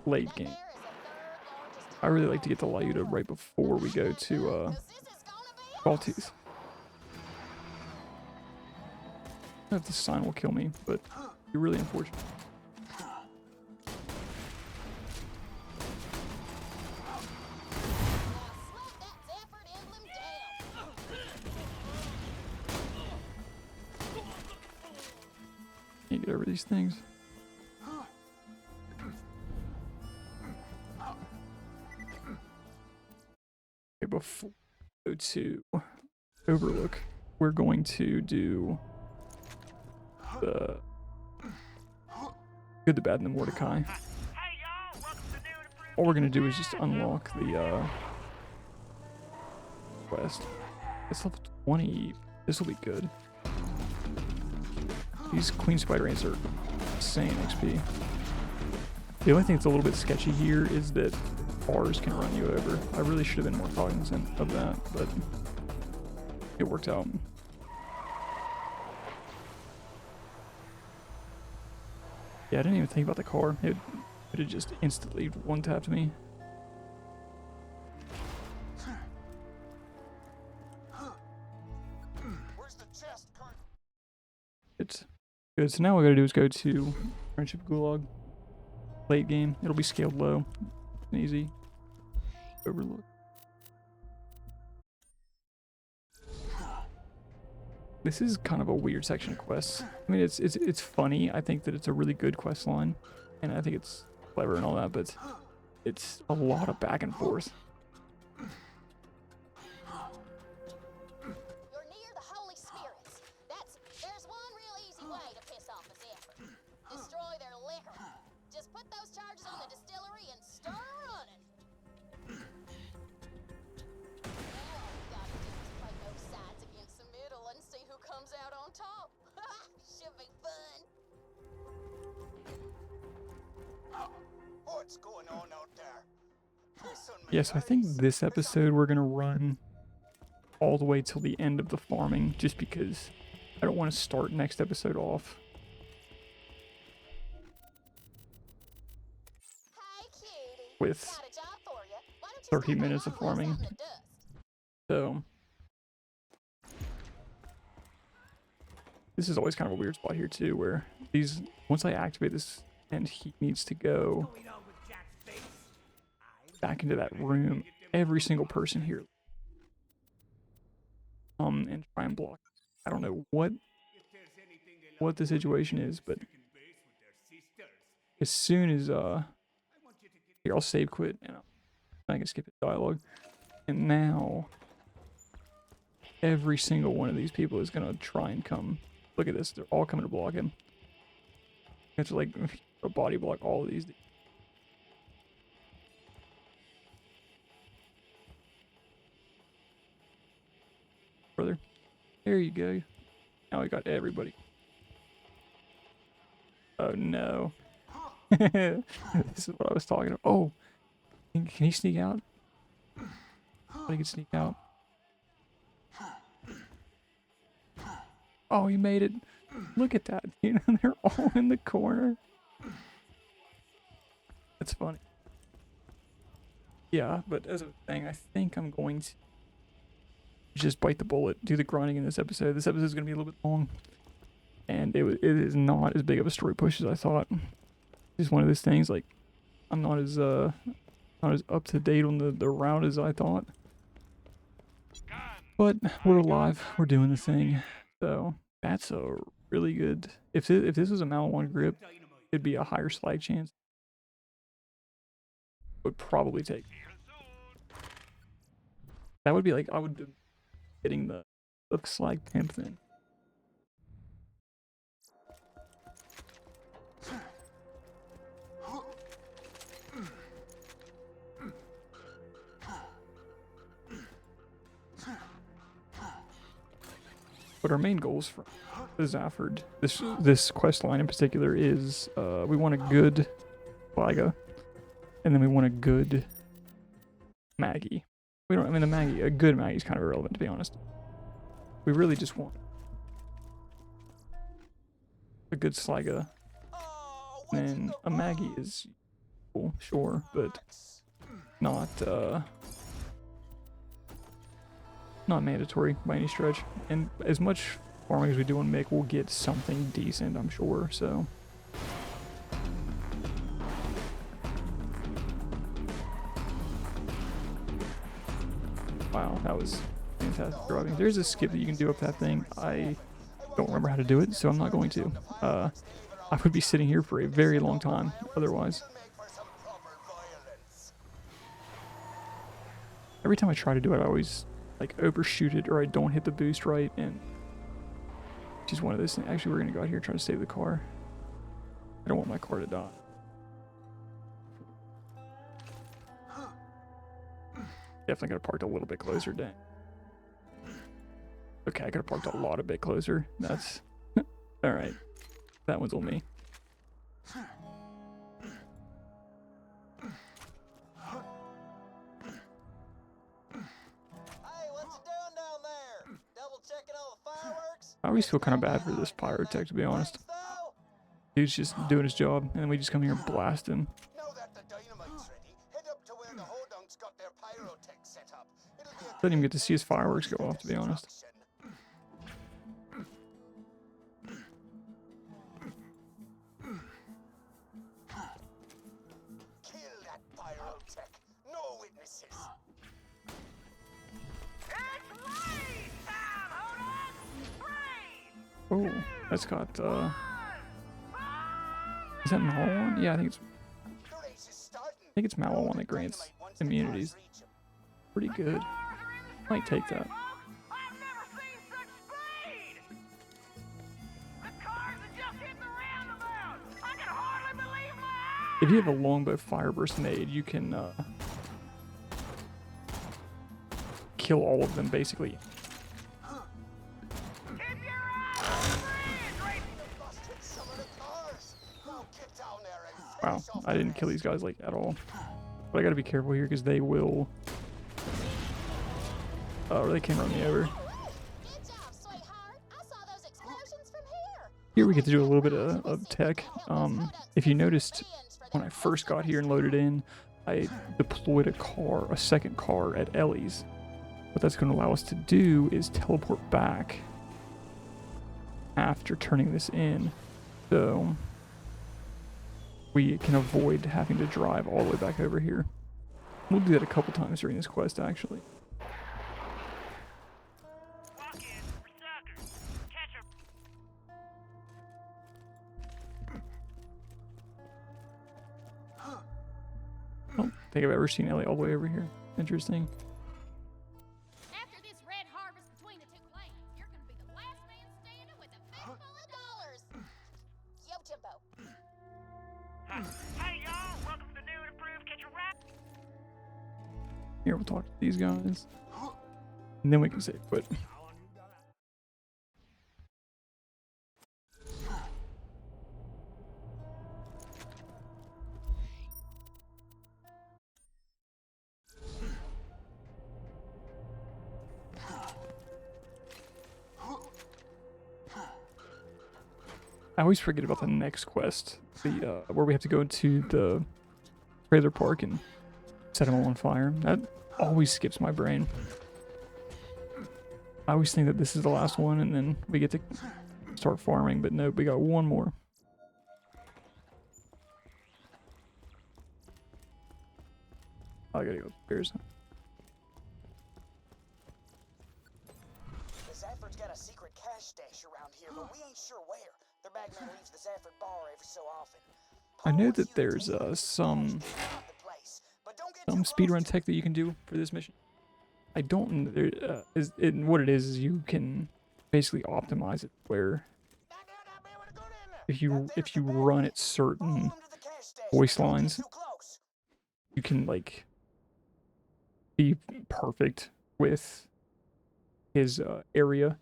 late That game. there is the third largest I really like to get the Lyuda right before we go to 'cause this is gonna be Salties. awesome. I don't know if this sign will kill me, but it'd be really unfortunate. Now slap that Zephyr emblem down. Can't get over these things. Okay, before we go to Overlook, we're going to do the Good, the Bad, and the Mordecai. All we're gonna do is just unlock the quest. It's level 20. This will be good. These Queen Spider Ants are insane XP. The only thing that's a little bit sketchy here is that bars can run you over. I really should have been more cognizant of that, but it worked out. Yeah, I didn't even think about the car. It had just instantly one-tapped me. Where's the chest, Kurt? It's good. So now what we gotta do is go to Friendship Gulag. Late game. It'll be scaled low. And easy. Overlook. This is kind of a weird section of quests. I mean, it's funny. I think that it's a really good quest line, and I think it's clever and all that, but it's a lot of back and forth. You're near the Holy Spirits. There's one real easy way to piss off a Zephyr. Destroy their liquor. Just put those charges on the distillery and start running. Now all we gotta do is play both sides against the middle and see who comes out on top. Should be fun. What's going on out there? Listen, Yes, I think this episode we're gonna run all the way till the end of the farming, just because I don't want to start next episode off Hey, cutie. with Got a job for you. Why don't you 30 stop minutes of along and farming. leave something to dust? So this is always kind of a weird spot here too, where these once I activate this and he needs to go back into that room, every single person here and try and block. I don't know what the situation is, but as soon as here, I'll save quit and I can skip his dialogue. And now every single one of these people is gonna try and come. Look at this, they're all coming to block him. You have to like a body block all of these. Brother, there you go. Now we got everybody. Oh no. This is what I was talking about. Oh, can he sneak out? He can sneak out. Oh, he made it. Look at that. You know, they're all in the corner. That's funny. Yeah, but as I was saying, I think I'm going to just bite the bullet, do the grinding in this episode. This episode is going to be a little bit long, and it is not as big of a story push as I thought. It's one of those things, like, I'm not as up to date on the route as I thought. But we're alive. We're doing the thing. So that's a really good. If this was a Mal 1 grip, it'd be a higher slide chance. Would probably take. That would be like I would be getting the slide pimp then. But our main goals for the Zafford, this quest line in particular, is we want a good Flaga, and then we want a good Maggie. We don't. I mean, a good Maggie is kind of irrelevant, to be honest. We really just want a good Slaga, Oh, and then a Maggie is cool, sure, but not not mandatory by any stretch. And as much farming as we do on Mick, we'll get something decent, I'm sure. So. Wow, that was fantastic driving. There's a skip that you can do up that thing. I don't remember how to do it, so I'm not going to. I would be sitting here for a very long time otherwise. Every time I try to do it, I always like overshoot it, or I don't hit the boost right, and it's just one of those things. Actually, we're gonna go out here and try to save the car. I don't want my car to die. Definitely could have parked a little bit closer, dang. Okay, I could have parked a lot a bit closer. That's alright. That one's on me. Hey, what you doing down there? Double checking all the fireworks? I always feel kind of bad for this pyrotech, to be honest. Thanks, though. Dude's just doing his job, and then we just come here and blast him. Now that the dynamite's ready, head up to where the Hodunks got their pyrotech set up. It'll be a Didn't even get to see his fireworks go off, to be honest. Kill that pyrotech. No witnesses. Oh, that's got, is that Mallow one? Yeah, I think it's Mallow one that grants immunities. Pretty good. Might take that. If you have a longbow fireburst made, you can kill all of them basically. Wow, I didn't kill these guys like at all. But I gotta be careful here because they will. Oh, they can run me over. Good job, sweetheart. I saw those explosions from here. Here we get to do a little bit of tech. If you noticed, when I first got here and loaded in, I deployed a second car at Ellie's. What that's going to allow us to do is teleport back after turning this in. So we can avoid having to drive all the way back over here. We'll do that a couple times during this quest, actually. I don't think I've ever seen Ellie all the way over here. Interesting. After this red harvest between the two clans, you're gonna be the last man standing with a fistful of dollars. Yo, Jimbo. Hey y'all, welcome to the new and improved Kitchen Rap. Here, we'll talk to these guys. And then we can save quit. I always forget about the next quest, the where we have to go into the trailer park and set them all on fire. That always skips my brain. I always think that this is the last one, and then we get to start farming. But no, we got one more. I gotta go upstairs. The Zafford's got a secret cash stash around here, but we ain't sure where. Their bagman leaves the Zafford bar every so often. I know that there's some speedrun tech that you can do for this mission. I don't what it is you can basically optimize it where if you run at certain voice lines, you can like be perfect with his area.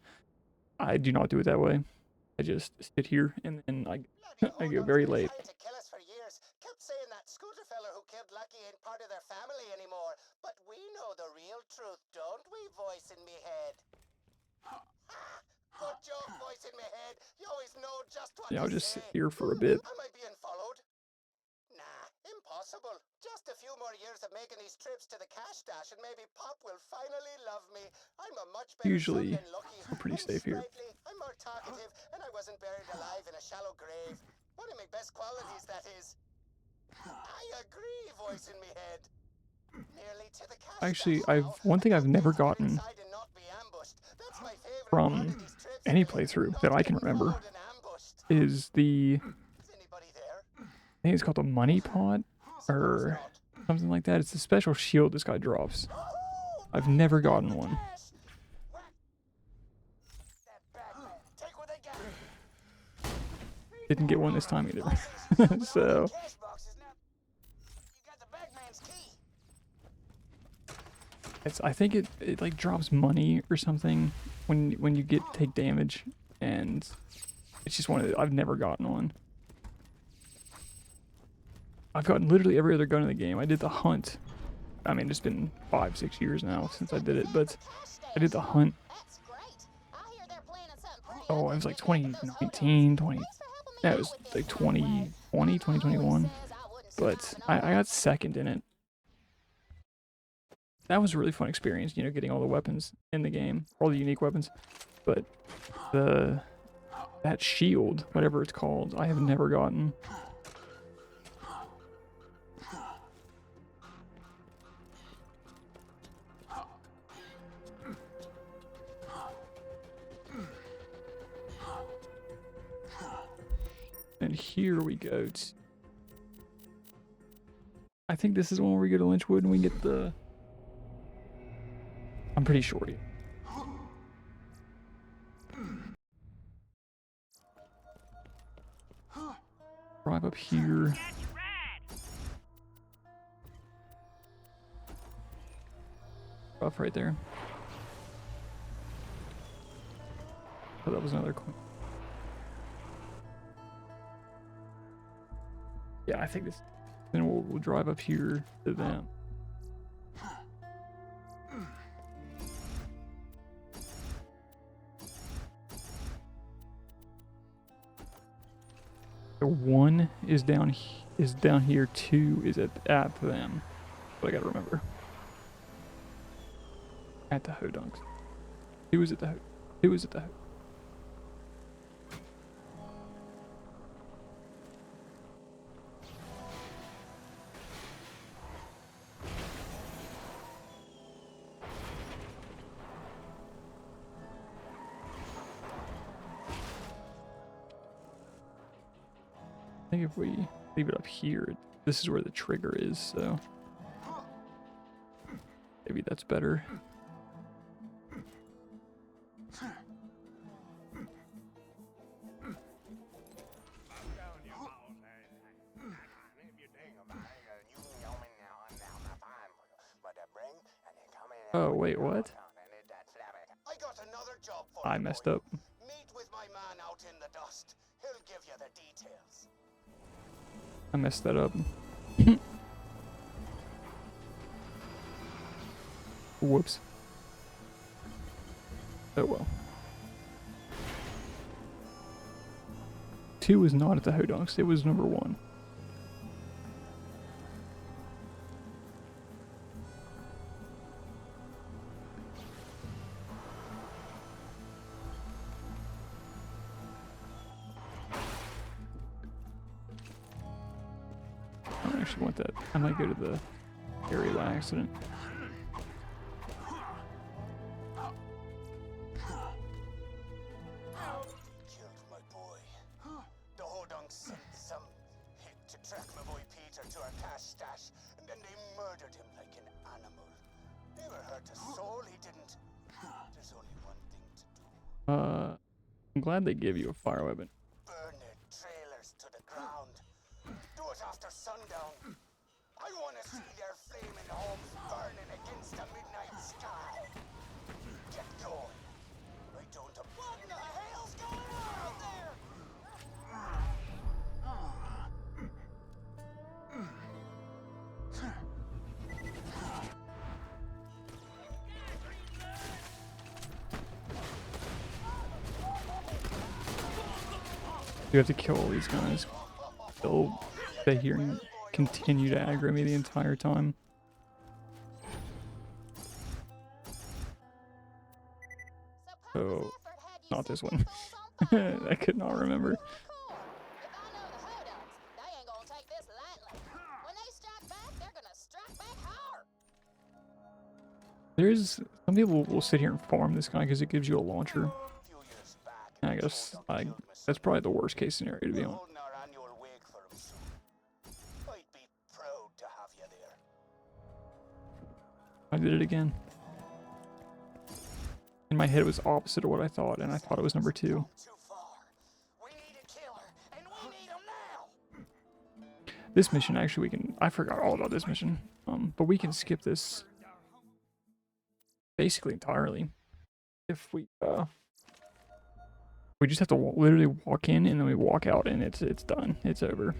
I do not do it that way. I just sit here and then I go very late. Trying to kill us for years. Kept saying that scooter fella who killed Lucky ain't part of their family anymore. But we know the real truth, don't we, voice in me head? Good joke, voice in me head. You always know just what Yeah, to I'll just say. sit here for a bit. Am I being followed? Nah, impossible. Just a few more years of making these trips to the cash stash and maybe Pop will finally love me. I'm a much better Usually, son than Lucky. we're pretty I'm safe here. sprightly, I'm more talkative, and I wasn't buried alive in a shallow grave. One of my best qualities, that is. I agree, voice in me head. Nearly to the cash Actually, stash now. one thing I I've can't never wait to get gotten inside and not be ambushed. That's my favorite part from of these trips, any really. playthrough Not that I can getting remember followed and ambushed. is the, Is anybody there? I think it's called the money pot Suppose or not. something like that. It's a special shield this guy drops. Oh, I've never gotten one. cash! Whack! That bag man. Take what they got. Didn't get one this time either. So Cash boxes now. You got the bagman's key. I think it like drops money or something when you take damage, and it's just one of the, I've never gotten one. I've gotten literally every other gun in the game. I did the hunt. I mean, it's been 5-6 years now since I did it, but I did the hunt. That's great. I hear they're planning something pretty Oh, ugly it was like to make with those 2019, 20. Thanks for helping me Yeah, out it was with this, like by the way. 2020, 2021. Says I wouldn't But survive I an got second in it. That was a really fun experience, you know, getting all the weapons in the game, all the unique weapons. But that shield, whatever it's called, I have never gotten. And here we go. I think this is one where we go to Lynchwood and we get the... I'm pretty sure. Drive up here. That's right. Up right there. Oh, that was another coin. Yeah, I think this. Then we'll drive up here to them. The one is down here. Two is at them. But I gotta remember. At the Hodunks. Two is at the Two is at the I think if we leave it up here, this is where the trigger is, so maybe that's better. Oh, wait, what? I got another job for I you, messed boy. up. Meet with my man out in the dust. He'll give you the details. I messed that up. Whoops. Oh well. Two was not at the Hodunks, it was number one. I don't actually want that. I might go to the area by accident. Killed my boy. The Hodunks sent some hit to track my boy Peter to our cash stash, and then they murdered him like an animal. Never hurt a soul, he didn't. There's only one thing to do. I'm glad they give you a fire weapon. Burn their trailers to the ground. Do it after sundown. I want to see their flaming homes burning against the midnight sky. Get going. I don't... What in the hell? You have to kill all these guys. They'll stay here and continue to aggro me the entire time. So, not this one. I could not remember. Cool. If I know the Hoducks, they ain't gonna take this lightly. When they strike back, they're gonna strike back hard. There's some people will sit here and farm this guy because it gives you a launcher. Few years back, And I guess that's probably the worst case scenario to be we're honest. holding our annual wake for him soon. I'd be proud to have you there. I did it again. In my head, it was opposite of what I thought, and I thought it was number 2. Too far. We need a killer, and we need him now. This mission, actually, we can... I forgot all about this mission. But we can skip this basically entirely. If we just have to literally walk in, and then we walk out, and it's done. It's over.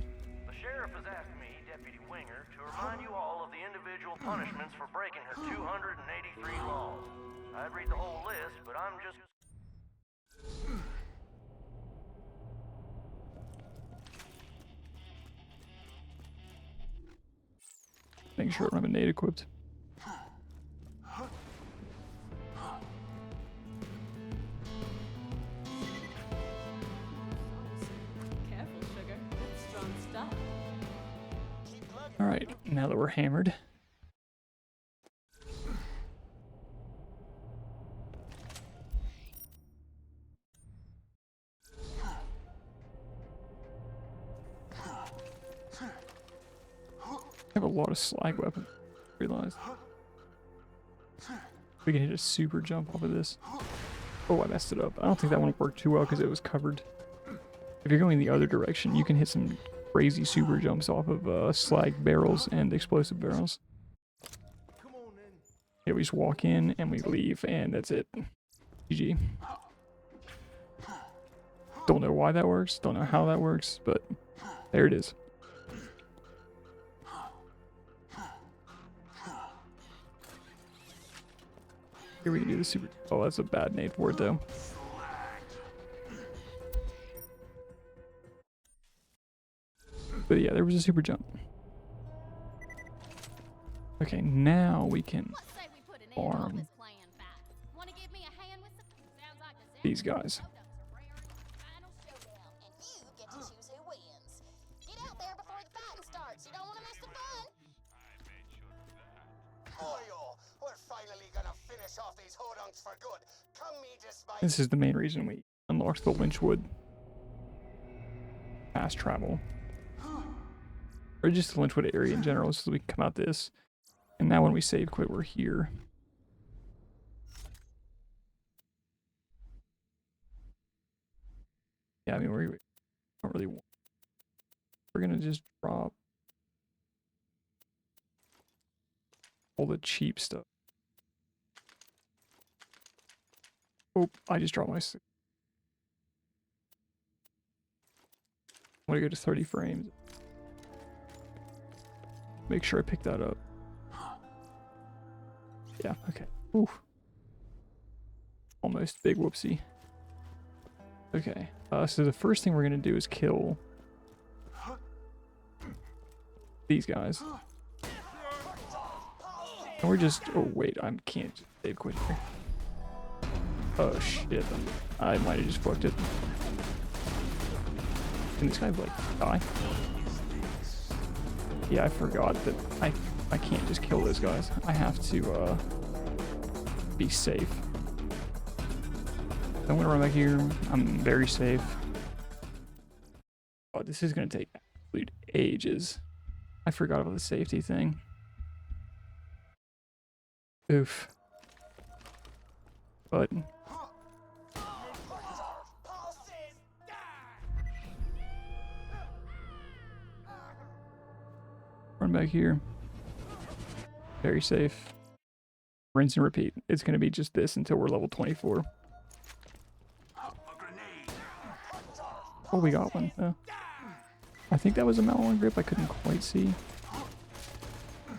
The sheriff has asked me, Deputy Winger, to remind you all of the individual punishments for breaking her 283 laws. I'd read the whole list, but I'm just... Make sure I don't have a nade equipped. Careful, sugar. That's strong stuff. Alright, now that we're hammered. I have a lot of slag weapons, I realized. We can hit a super jump off of this. Oh, I messed it up. I don't think that one worked too well because it was covered. If you're going the other direction, you can hit some crazy super jumps off of slag barrels and explosive barrels. Yeah, we just walk in and we leave, and that's it. GG. Don't know why that works, don't know how that works, but there it is. Here we can do the super... Oh, that's a bad nade for it, though. But yeah, there was a super jump. Okay, now we can What say we put an end on farm this clan fight? Wanna give me a hand with some? Sounds like the these guys. Hoducks are raring for the final showdown, and you get to choose who wins. Get out there before the fighting starts. You don't want to miss the fun. Boyo, we're finally gonna finish off these hodunks for good. Come meet us by... This is the main reason we unlocked the Lynchwood fast travel. Or just the Lynchwood area in general, so we can come out this. And now when we save quit, we're here. Yeah, I mean, we don't really want... We're gonna just drop all the cheap stuff. Oh, I just dropped my... I'm gonna go to 30 frames. Make sure I pick that up. Yeah, okay. Ooh. Almost big whoopsie. Okay, so the first thing we're gonna do is kill these guys. And we're just... Oh, wait, I can't just save quit here. Oh, shit. I might have just fucked it. Can this guy, like, die? Yeah, I forgot that I can't just kill those guys. I have to, be safe. I'm gonna run back here. I'm very safe. Oh, this is gonna take absolute ages. I forgot about the safety thing. Oof. But... Run back here. Very safe. Rinse and repeat. It's going to be just this until we're level 24. Oh, we got one. I think that was a Malon grip. I couldn't quite see.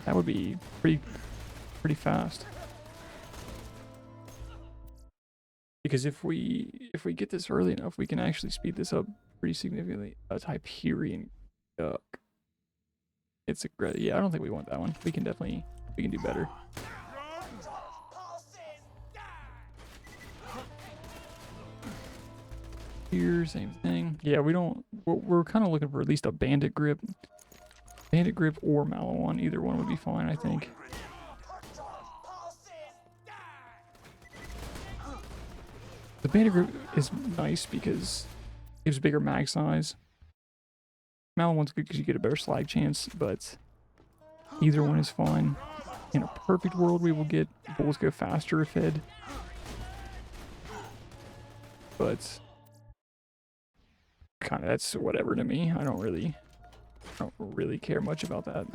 That would be pretty fast. Because if we get this early enough, we can actually speed this up pretty significantly. It's Hyperion Duck. It's aggressive. Yeah, I don't think we want that one. We can do better. Here, same thing. Yeah, we don't. We're kind of looking for at least a bandit grip. Bandit grip or Malawan. Either one would be fine, I think. The bandit grip is nice because it gives bigger mag size. Malawan's good because you get a better slag chance, but either one is fine. In a perfect world, we will get bulls go faster if fed. But kind of that's whatever to me. I don't really care much about that.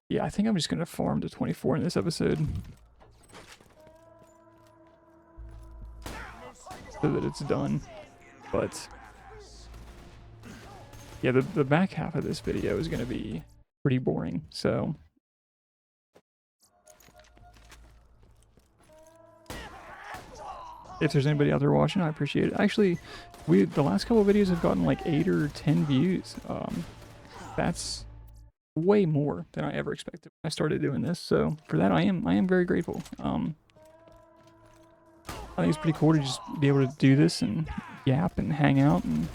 Yeah, I think I'm just gonna farm to 24 in this episode. So that it's done. But yeah, the back half of this video is gonna be pretty boring, so if there's anybody out there watching, I appreciate it. Actually, the last couple of videos have gotten like 8 or 10 views. That's way more than I ever expected when I started doing this. So for that, I am very grateful. I think it's pretty cool to just be able to do this and yap and hang out. And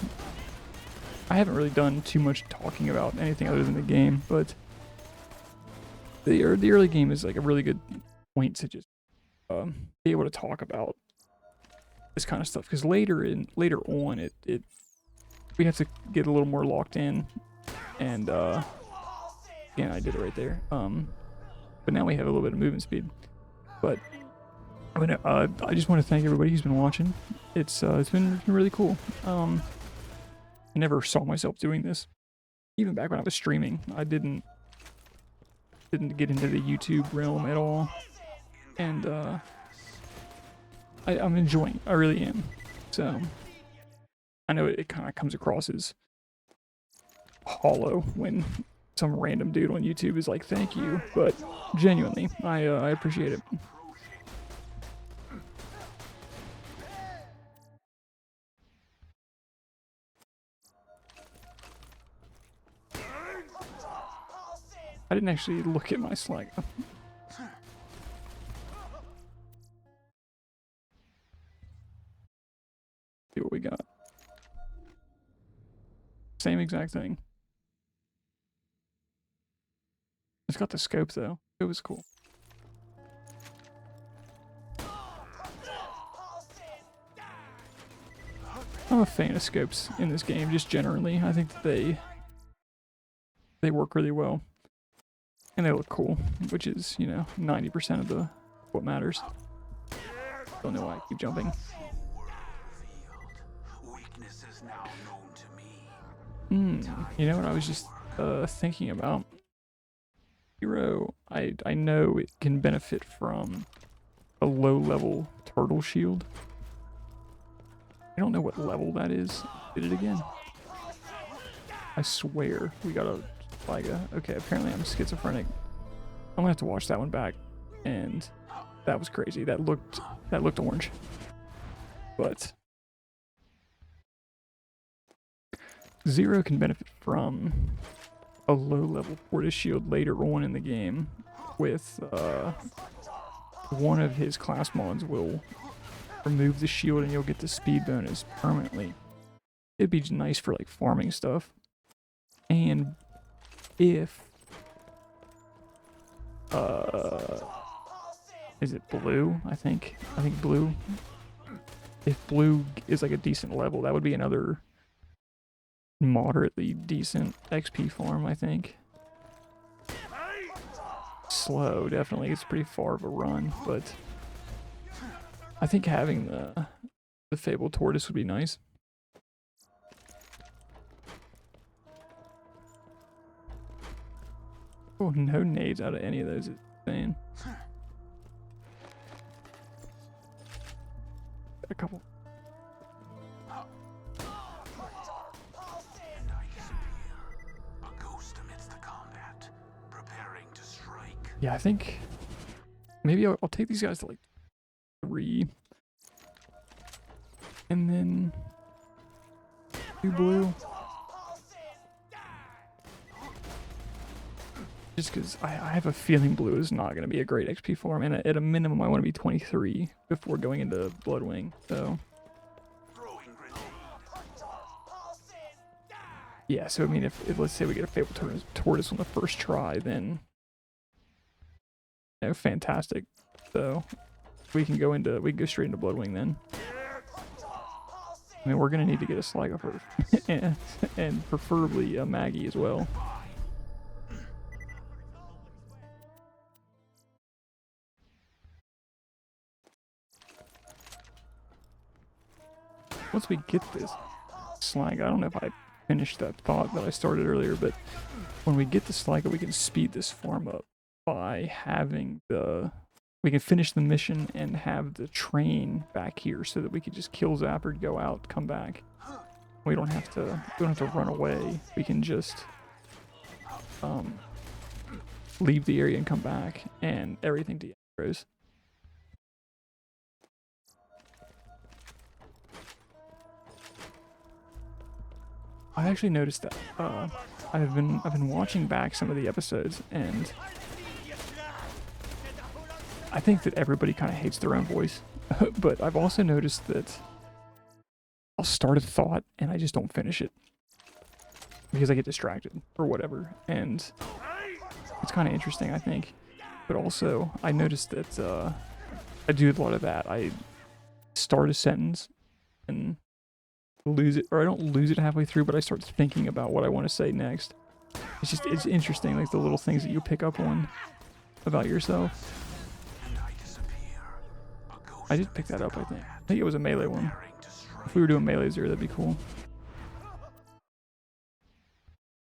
I haven't really done too much talking about anything other than the game, but the early game is like a really good point to just be able to talk about this kind of stuff, because later on it we have to get a little more locked in, and yeah, I did it right there. But now we have a little bit of movement speed. But I just want to thank everybody who's been watching. It's been really cool. I never saw myself doing this, even back when I was streaming. I didn't get into the YouTube realm at all, and I'm enjoying it. I really am. So I know it kind of comes across as hollow when some random dude on YouTube is like, thank you, but genuinely, I appreciate it. I didn't actually look at my slag. See what we got. Same exact thing. It's got the scope though. It was cool. I'm a fan of scopes in this game, just generally. I think that they work really well. And they look cool, which is, 90% of what matters. Don't know why I keep jumping. You know what I was just thinking about? Hero, I know it can benefit from a low-level turtle shield. I don't know what level that is. Did it again? I swear we got a okay, apparently I'm schizophrenic. I'm gonna have to watch that one back, and that was crazy. That looked orange. But Zero can benefit from a low-level Fortis shield later on in the game with one of his class mods will remove the shield and you'll get the speed bonus permanently. It'd be nice for like farming stuff. And if is it blue? I think blue. If blue is like a decent level, that would be another moderately decent XP farm, I think. Slow, definitely. It's pretty far of a run, but I think having the Fabled Tortoise would be nice. Oh, no nades out of any of those is insane. Got a couple. Yeah, I think maybe I'll take these guys to like 3. And then 2 blue. Just because I have a feeling blue is not going to be a great XP for him. And at a minimum, I want to be 23 before going into Bloodwing. So, yeah, so I mean, if let's say we get a Fable Tortoise on the first try, then you know, fantastic. So we can go straight into Bloodwing then. I mean, we're gonna need to get a Sligo first, and preferably a Maggie as well. Once we get this Sligo, I don't know if I finished that thought that I started earlier, but when we get the Sligo, we can speed this farm up by having we can finish the mission and have the train back here so that we can just kill Zapper, go out, come back. We don't have to run away. We can just leave the area and come back, and everything grows. I actually noticed that I've been watching back some of the episodes, and I think that everybody kind of hates their own voice. But I've also noticed that I'll start a thought and I just don't finish it because I get distracted or whatever, and it's kind of interesting, I think. But also, I noticed that I do a lot of that. I start a sentence and lose it, or I don't lose it halfway through, but I start thinking about what I want to say next. It's interesting, like the little things that you pick up on about yourself. I did pick that up, I think. I think it was a melee one. If we were doing Melee Zer0, that'd be cool.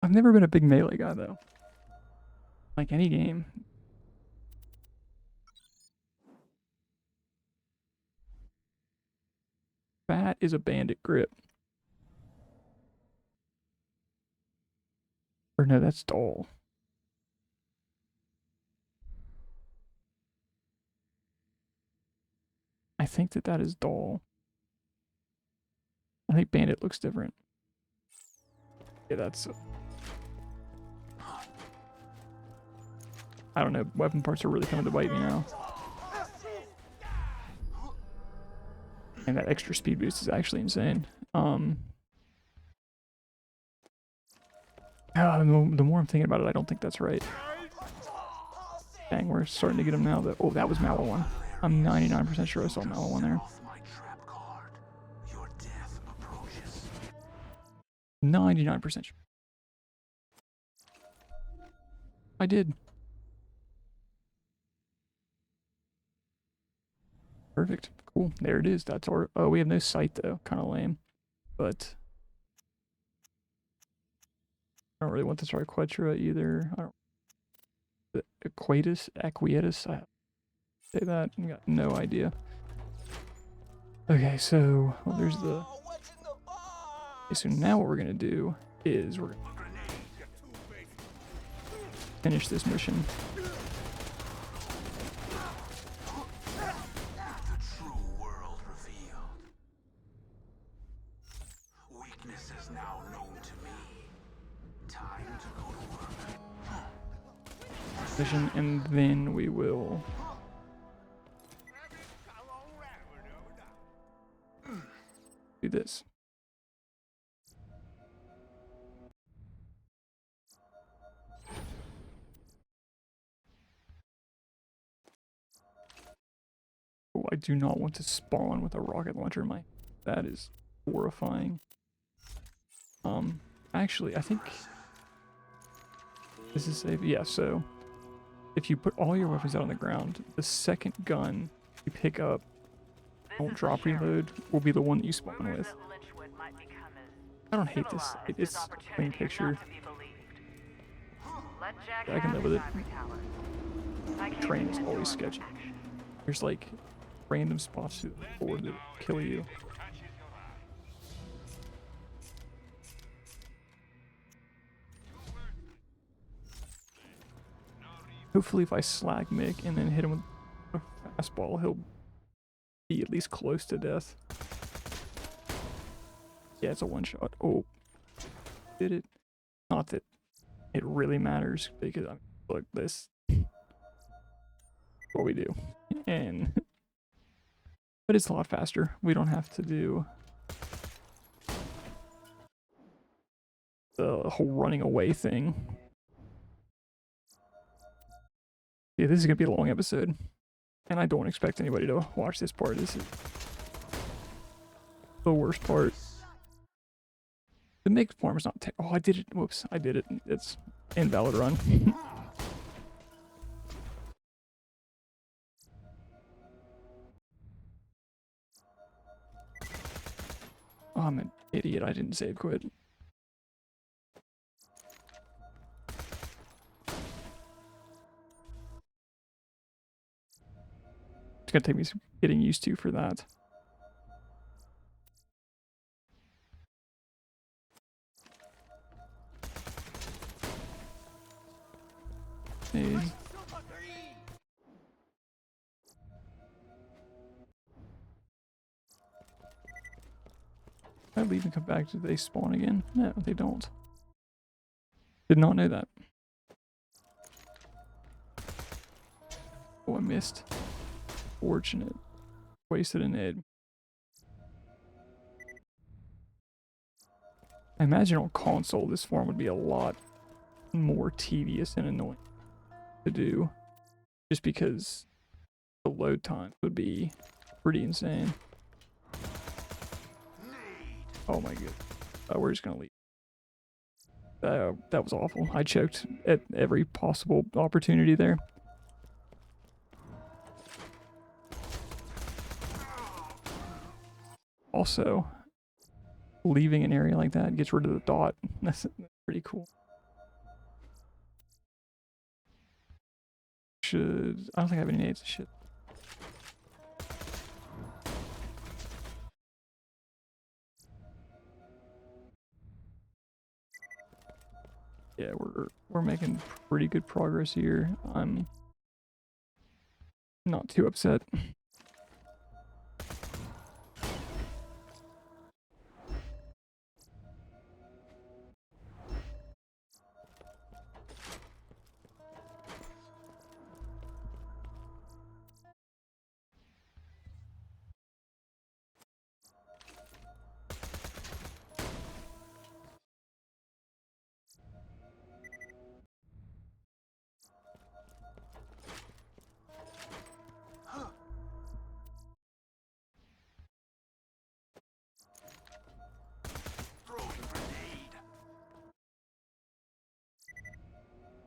I've never been a big melee guy, though. Like any game. That is a bandit grip. Or no, that's Doll. I think that is Doll. I think Bandit looks different. Yeah, that's... I don't know, weapon parts are really coming to bite me now. And that extra speed boost is actually insane. The more I'm thinking about it, I don't think that's right. Dang, we're starting to get him now. Oh, that was Mallow one. I'm 99% sure I saw Mallow one there. 99% sure. I did. Perfect. Cool. There it is. That's our... Oh, we have no sight, though. Kind of lame. But... I don't really want this Arquetra either. I don't... The Aquatus? I say that? I got no idea. Okay, so... Well, there's the... Okay, so now what we're gonna do is we're gonna finish this mission. And then we will do this. Oh, I do not want to spawn with a rocket launcher in my... That is horrifying. Actually, I think this is safe. Yeah, so if you put all your weapons out on the ground, the second gun you pick up, don't drop reload, will be the one that you spawn with. I don't hate this. It's a clean picture. I can live with it. Train is always sketchy. There's like random spots through the board that kill you. Hopefully if I slag Mick and then hit him with a fastball, he'll be at least close to death. Yeah, it's a one shot. Oh, did it? Not that it really matters because look, this is what we do. And but it's a lot faster. We don't have to do the whole running away thing. Yeah, this is gonna be a long episode. And I don't expect anybody to watch this part. This is the worst part. The mixed form is not oh, I did it. Whoops, I did it. It's invalid run. Oh, I'm an idiot. I didn't save quit. It's gonna take me some getting used to for that. Hey. I leave and come back, do they spawn again? No, they don't. Did not know that. Oh, I missed. Fortunate. Wasted an egg. I imagine on console this form would be a lot more tedious and annoying to do. Just because the load time would be pretty insane. Oh my god. We're just gonna leave. That was awful. I choked at every possible opportunity there. Also, leaving an area like that gets rid of the dot. That's pretty cool. I don't think I have any nades. Shit. Yeah, we're making pretty good progress here. I'm not too upset.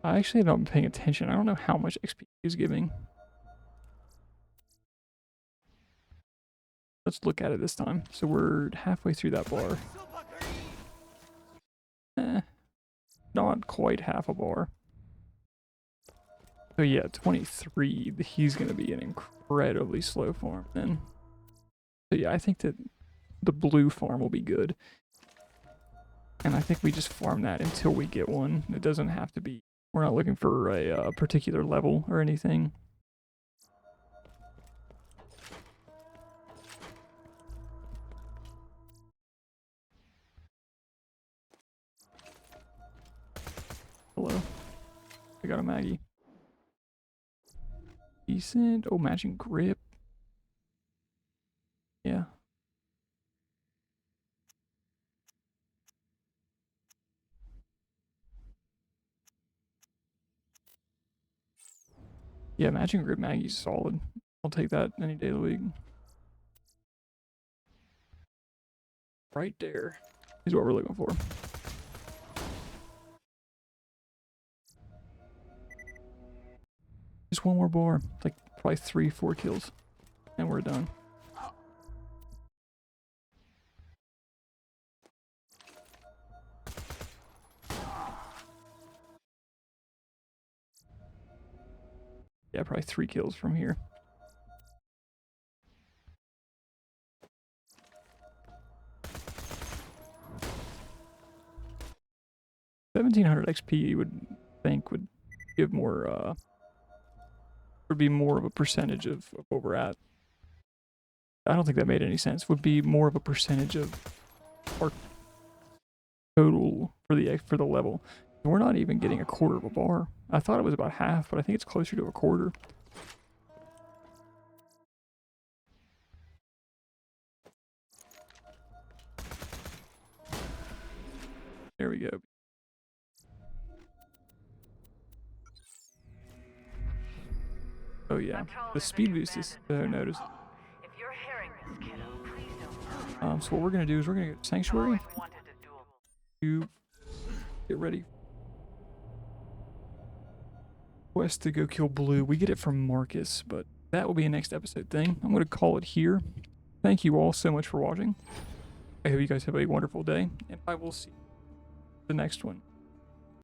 I actually have not been paying attention. I don't know how much XP he's giving. Let's look at it this time. So we're halfway through that bar. Not quite half a bar. So yeah, 23. He's going to be an incredibly slow farm then. So yeah, I think that the blue farm will be good. And I think we just farm that until we get one. It doesn't have to be. We're not looking for a particular level or anything. Hello. I got a Maggie. Decent. Oh, matching grip. Yeah. Yeah, matching grip Maggie's solid. I'll take that any day of the week. Right there is what we're looking for. Just one more bar. Like probably 3-4 kills. And we're done. Yeah, probably 3 kills from here. $1,700 XP you would think would give more would be more of a percentage of what we're at. I don't think that made any sense. Would be more of a percentage of our total for the level. We're not even getting a quarter of a bar. I thought it was about half, but I think it's closer to a quarter. There we go. Oh yeah, the speed boost is notice. If you're hearing this, kiddo, please don't. So what we're gonna do is we're gonna go to Sanctuary. Always wanted to do You get ready. Quest to go kill Blue. We get it from Marcus, but that will be a next episode thing. I'm gonna call it here. Thank you all so much for watching. I hope you guys have a wonderful day, and I will see you in the next one.